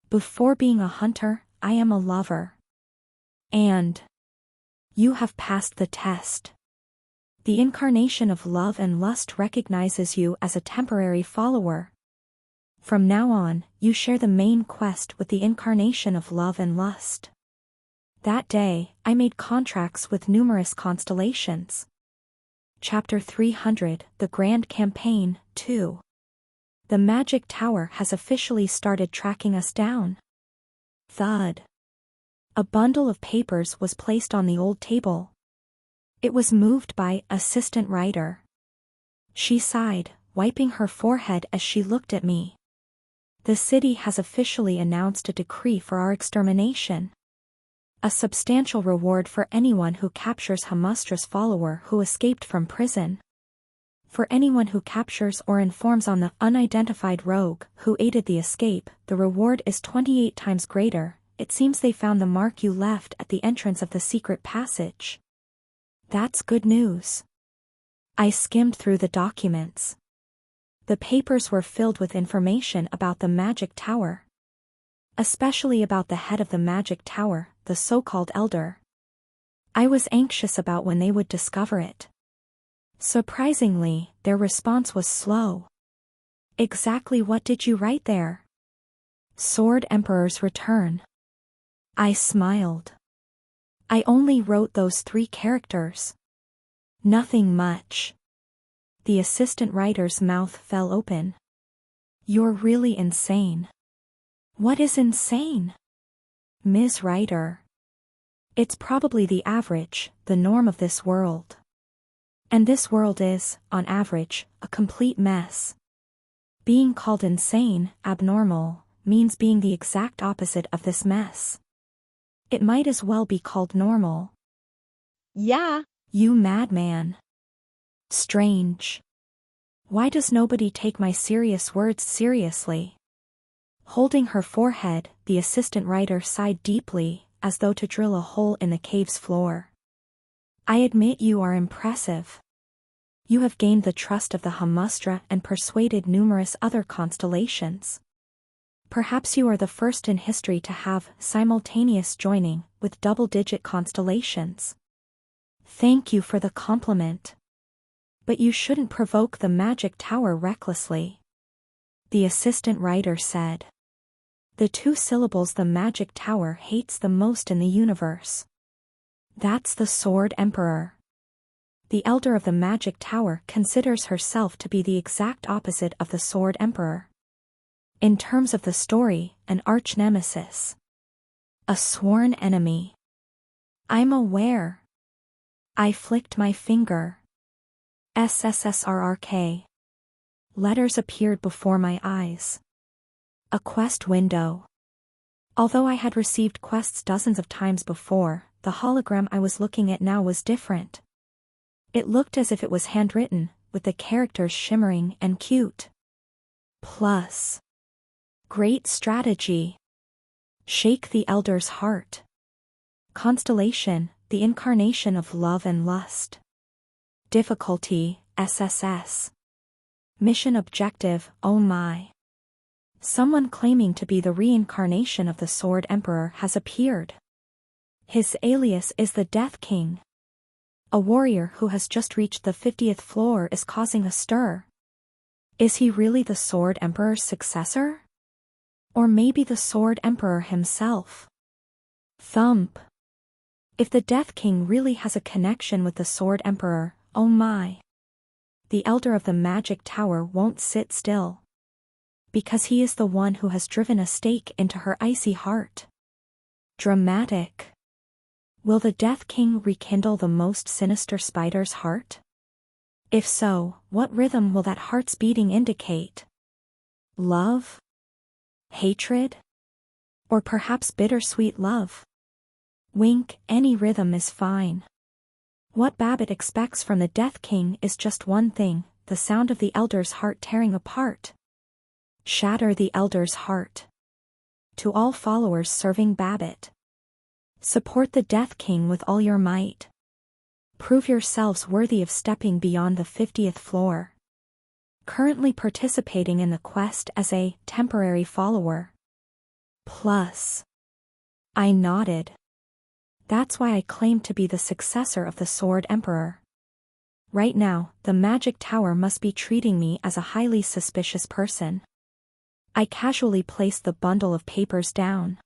Before being a hunter, I am a lover. And you have passed the test. The incarnation of love and lust recognizes you as a temporary follower. From now on, you share the main quest with the incarnation of love and lust. That day, I made contracts with numerous constellations. Chapter 300, The Grand Campaign, 2. The Magic Tower has officially started tracking us down. Thud. A bundle of papers was placed on the old table. It was moved by assistant writer. She sighed, wiping her forehead as she looked at me. The city has officially announced a decree for our extermination. A substantial reward for anyone who captures Hamustra's follower who escaped from prison. For anyone who captures or informs on the unidentified rogue who aided the escape, the reward is 28 times greater. It seems they found the mark you left at the entrance of the secret passage. That's good news. I skimmed through the documents. The papers were filled with information about the Magic Tower. Especially about the head of the Magic Tower, the so-called Elder. I was anxious about when they would discover it. Surprisingly, their response was slow. Exactly what did you write there? Sword Emperor's Return. I smiled. I only wrote those 3 characters. Nothing much. The assistant writer's mouth fell open. You're really insane. What is insane? Ms. Writer. It's probably the average, the norm of this world. And this world is, on average, a complete mess. Being called insane, abnormal, means being the exact opposite of this mess. It might as well be called normal. Yeah. You madman. Strange. Why does nobody take my serious words seriously? Holding her forehead, the assistant writer sighed deeply, as though to drill a hole in the cave's floor. I admit you are impressive. You have gained the trust of the Hamustra and persuaded numerous other constellations. Perhaps you are the first in history to have simultaneous joining with double-digit constellations. Thank you for the compliment. But you shouldn't provoke the Magic Tower recklessly. The assistant writer said. The 2 syllables the Magic Tower hates the most in the universe. That's the Sword Emperor. The Elder of the Magic Tower considers herself to be the exact opposite of the Sword Emperor. In terms of the story, an arch-nemesis. A sworn enemy. I'm aware. I flicked my finger. SSSRRK. Letters appeared before my eyes. A quest window. Although I had received quests dozens of times before, the hologram I was looking at now was different. It looked as if it was handwritten, with the characters shimmering and cute. Plus. Great strategy. Shake the Elder's heart. Constellation, the incarnation of love and lust. Difficulty, SSS. Mission objective, oh my. Someone claiming to be the reincarnation of the Sword Emperor has appeared. His alias is the Death King. A warrior who has just reached the 50th floor is causing a stir. Is he really the Sword Emperor's successor? Or maybe the Sword Emperor himself? Thump. If the Death King really has a connection with the Sword Emperor, oh my. The Elder of the Magic Tower won't sit still. Because he is the one who has driven a stake into her icy heart. Dramatic. Will the Death King rekindle the most sinister spider's heart? If so, what rhythm will that heart's beating indicate? Love? Hatred? Or perhaps bittersweet love? Wink, any rhythm is fine. What Babbitt expects from the Death King is just one thing, the sound of the Elder's heart tearing apart. Shatter the Elder's heart. To all followers serving Babbitt. Support the Death King with all your might. Prove yourselves worthy of stepping beyond the 50th floor. Currently participating in the quest as a temporary follower. Plus. I nodded. That's why I claim to be the successor of the Sword Emperor. Right now, the Magic Tower must be treating me as a highly suspicious person. I casually placed the bundle of papers down.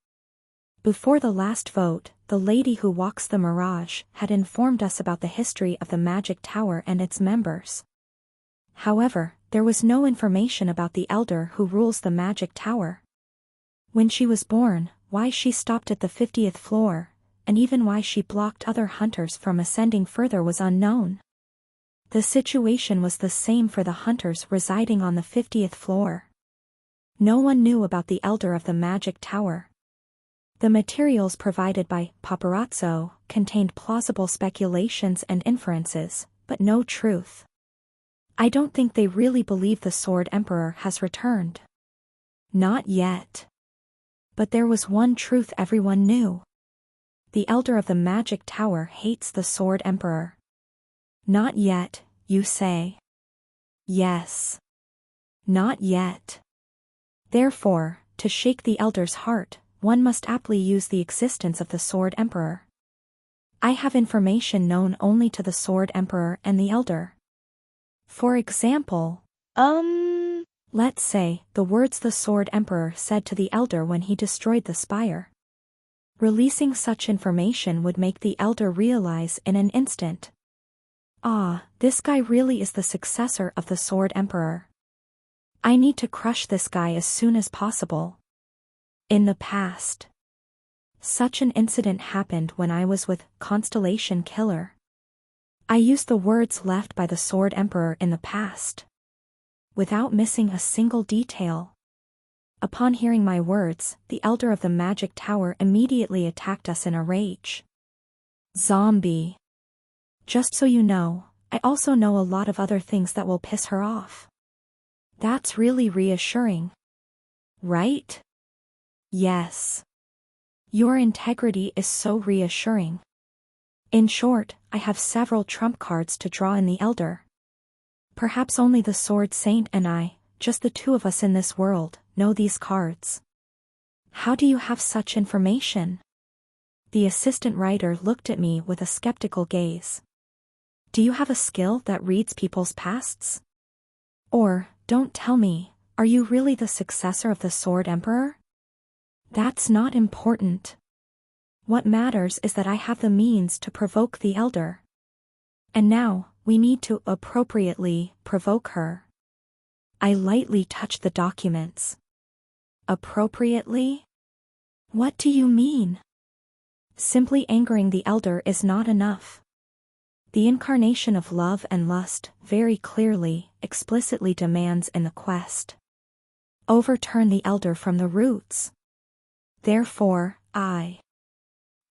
Before the last vote, the lady who walks the mirage, had informed us about the history of the magic tower and its members. However, there was no information about the elder who rules the magic tower. When she was born, why she stopped at the 50th floor, and even why she blocked other hunters from ascending further was unknown. The situation was the same for the hunters residing on the 50th floor. No one knew about the elder of the magic tower. The materials provided by Paparazzo contained plausible speculations and inferences, but no truth. I don't think they really believe the Sword Emperor has returned. Not yet. But there was one truth everyone knew. The elder of the magic tower hates the Sword Emperor. Not yet, you say? Yes. Not yet. Therefore, to shake the elder's heart, one must aptly use the existence of the Sword Emperor. I have information known only to the Sword Emperor and the elder. For example, let's say the words the Sword Emperor said to the elder when he destroyed the spire. Releasing such information would make the elder realize in an instant. Ah, this guy really is the successor of the Sword Emperor. I need to crush this guy as soon as possible. In the past, such an incident happened when I was with Constellation Killer. I used the words left by the Sword Emperor in the past, without missing a single detail. Upon hearing my words, the elder of the magic tower immediately attacked us in a rage. Zombie. Just so you know, I also know a lot of other things that will piss her off. That's really reassuring. Right? Yes. Your integrity is so reassuring. In short, I have several trump cards to draw in the elder. Perhaps only the Sword Saint and I, just the two of us in this world, know these cards. How do you have such information? The assistant writer looked at me with a skeptical gaze. Do you have a skill that reads people's pasts? Or, don't tell me, are you really the successor of the Sword Emperor? That's not important. What matters is that I have the means to provoke the elder. And now, we need to appropriately provoke her. I lightly touched the documents. Appropriately? What do you mean? Simply angering the elder is not enough. The incarnation of love and lust very clearly, explicitly demands in the quest. Overturn the elder from the roots. Therefore, I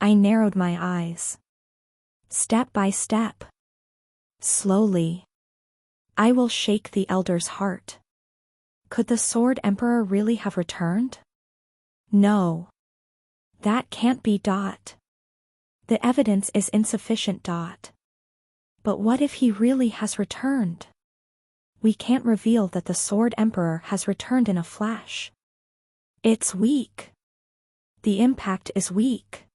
narrowed my eyes. Step by step. Slowly. I will shake the elder's heart. Could the Sword Emperor really have returned? No. That can't be. The evidence is insufficient. But what if he really has returned? We can't reveal that the Sword Emperor has returned in a flash. It's weak. The impact is weak.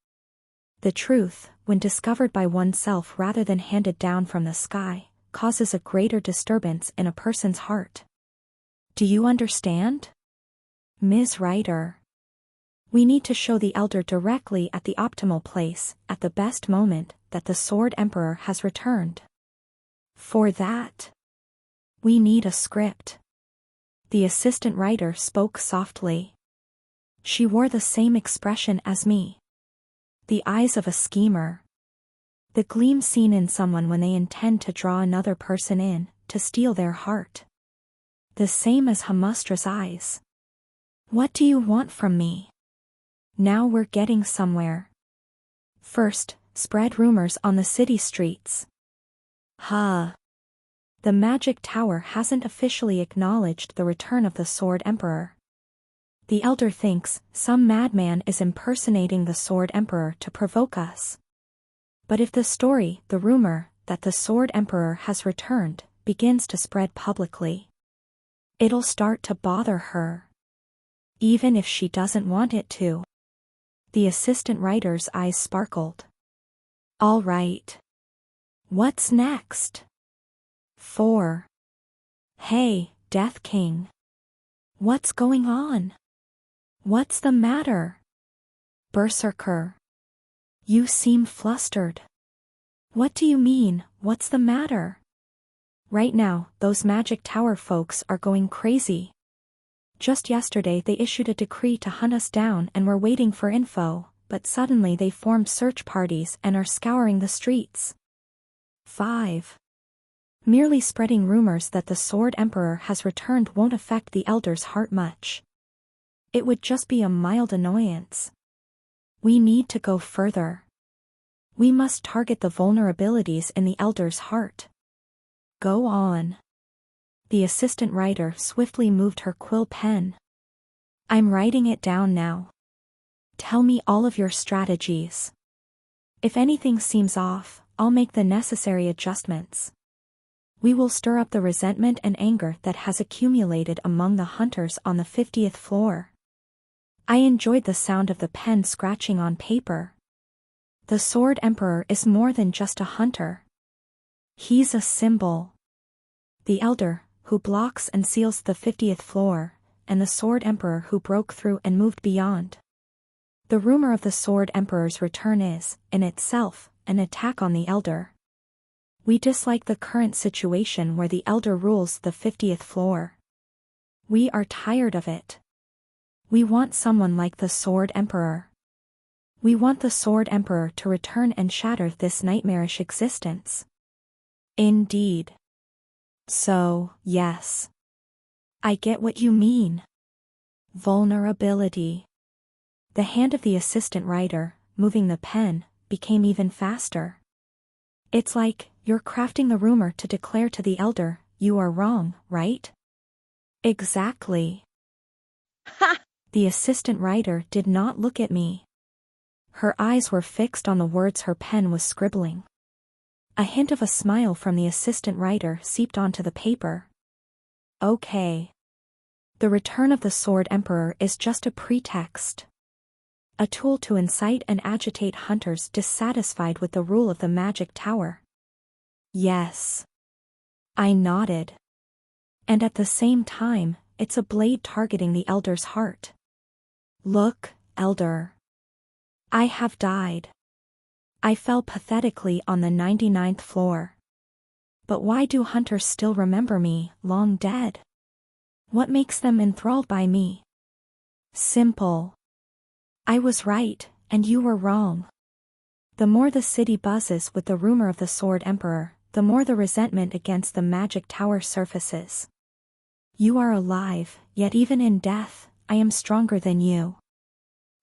The truth, when discovered by oneself rather than handed down from the sky, causes a greater disturbance in a person's heart. Do you understand? Ms. Writer. We need to show the elder directly at the optimal place, at the best moment, that the Sword Emperor has returned. For that, we need a script. The assistant writer spoke softly. She wore the same expression as me. The eyes of a schemer. The gleam seen in someone when they intend to draw another person in, to steal their heart. The same as Hamustra's eyes. What do you want from me? Now we're getting somewhere. First, spread rumors on the city streets. The magic tower hasn't officially acknowledged the return of the Sword Emperor. The elder thinks some madman is impersonating the Sword Emperor to provoke us. But if the story, the rumor, that the Sword Emperor has returned, begins to spread publicly, it'll start to bother her. Even if she doesn't want it to. The assistant writer's eyes sparkled. All right. What's next? 4. Hey, Death King. What's going on? What's the matter? Berserker. You seem flustered. What do you mean? What's the matter? Right now, those Magic Tower folks are going crazy. Just yesterday they issued a decree to hunt us down and we're waiting for info, but suddenly they formed search parties and are scouring the streets. 5. Merely spreading rumors that the Sword Emperor has returned won't affect the Elder's heart much. It would just be a mild annoyance. We need to go further. We must target the vulnerabilities in the Elder's heart. Go on. The assistant writer swiftly moved her quill pen. I'm writing it down now. Tell me all of your strategies. If anything seems off, I'll make the necessary adjustments. We will stir up the resentment and anger that has accumulated among the hunters on the 50th floor. I enjoyed the sound of the pen scratching on paper. The Sword Emperor is more than just a hunter. He's a symbol. The Elder, who blocks and seals the 50th floor, and the Sword Emperor who broke through and moved beyond. The rumor of the Sword Emperor's return is, in itself, an attack on the Elder. We dislike the current situation where the Elder rules the 50th floor. We are tired of it. We want someone like the Sword Emperor. We want the Sword Emperor to return and shatter this nightmarish existence. Indeed. So, yes. I get what you mean. Vulnerability. The hand of the assistant writer, moving the pen, became even faster. It's like, you're crafting the rumor to declare to the Elder, you are wrong, right? Exactly. Ha! The assistant writer did not look at me. Her eyes were fixed on the words her pen was scribbling. A hint of a smile from the assistant writer seeped onto the paper. Okay. The return of the Sword Emperor is just a pretext. A tool to incite and agitate hunters dissatisfied with the rule of the Magic Tower. Yes. I nodded. And at the same time, it's a blade targeting the Elder's heart. Look, Elder. I have died. I fell pathetically on the 99th floor. But why do hunters still remember me, long dead? What makes them enthralled by me? Simple. I was right, and you were wrong. The more the city buzzes with the rumor of the Sword Emperor, the more the resentment against the Magic Tower surfaces. You are alive, yet even in death, I am stronger than you.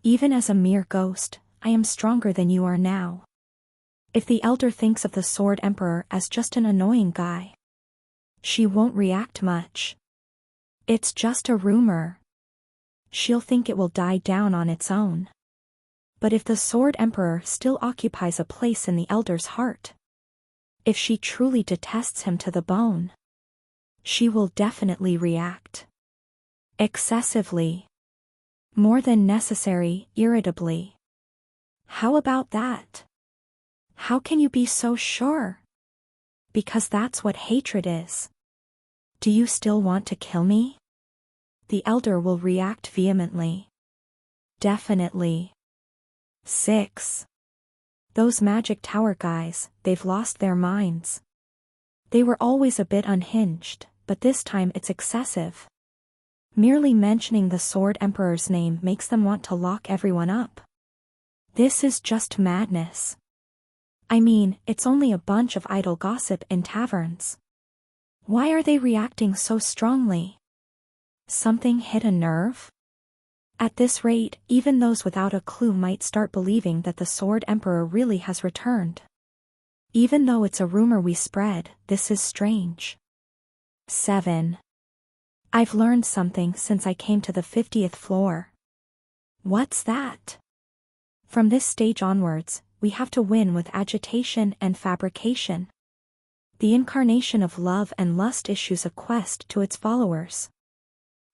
Even as a mere ghost, I am stronger than you are now. If the Elder thinks of the Sword Emperor as just an annoying guy, she won't react much. It's just a rumor. She'll think it will die down on its own. But if the Sword Emperor still occupies a place in the Elder's heart, if she truly detests him to the bone, she will definitely react. Excessively. More than necessary, irritably. How about that? How can you be so sure? Because that's what hatred is. Do you still want to kill me? The Elder will react vehemently. Definitely. 6. Those Magic Tower guys, they've lost their minds. They were always a bit unhinged, but this time it's excessive. Merely mentioning the Sword Emperor's name makes them want to lock everyone up. This is just madness. I mean, it's only a bunch of idle gossip in taverns. Why are they reacting so strongly? Something hit a nerve? At this rate, even those without a clue might start believing that the Sword Emperor really has returned. Even though it's a rumor we spread, this is strange. 7. I've learned something since I came to the 50th floor. What's that? From this stage onwards, we have to win with agitation and fabrication. The incarnation of love and lust issues a quest to its followers.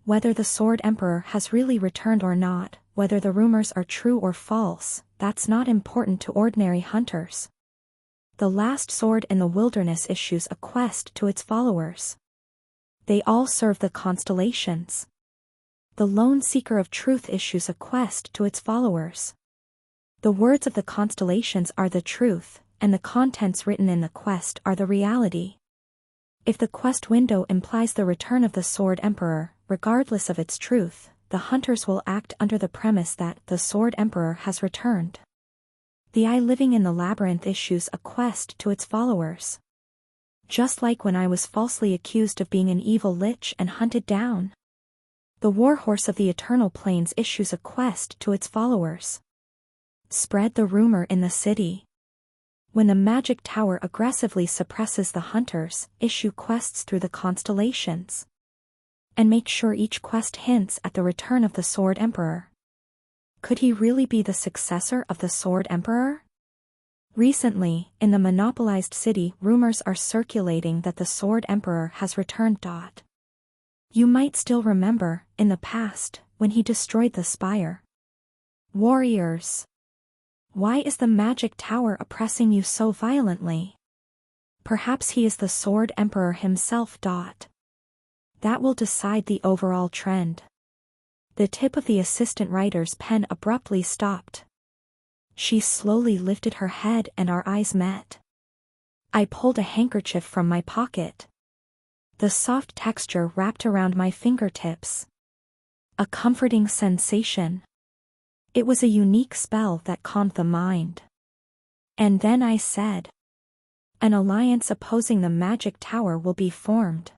Whether the Sword Emperor has really returned or not, whether the rumors are true or false, that's not important to ordinary hunters. The last sword in the wilderness issues a quest to its followers. They all serve the constellations. The lone seeker of truth issues a quest to its followers. The words of the constellations are the truth, and the contents written in the quest are the reality. If the quest window implies the return of the Sword Emperor, regardless of its truth, the hunters will act under the premise that the Sword Emperor has returned. The eye living in the labyrinth issues a quest to its followers. Just like when I was falsely accused of being an evil lich and hunted down. The warhorse of the Eternal Plains issues a quest to its followers. Spread the rumor in the city. When the magic tower aggressively suppresses the hunters, issue quests through the constellations. And make sure each quest hints at the return of the Sword Emperor. Could he really be the successor of the Sword Emperor? Recently, in the monopolized city, rumors are circulating that the Sword Emperor has returned. You might still remember, in the past, when he destroyed the spire. Warriors. Why is the magic tower oppressing you so violently? Perhaps he is the Sword Emperor himself. That will decide the overall trend. The tip of the assistant writer's pen abruptly stopped. She slowly lifted her head and our eyes met. I pulled a handkerchief from my pocket. The soft texture wrapped around my fingertips. A comforting sensation. It was a unique spell that calmed the mind. And then I said, an alliance opposing the magic tower will be formed.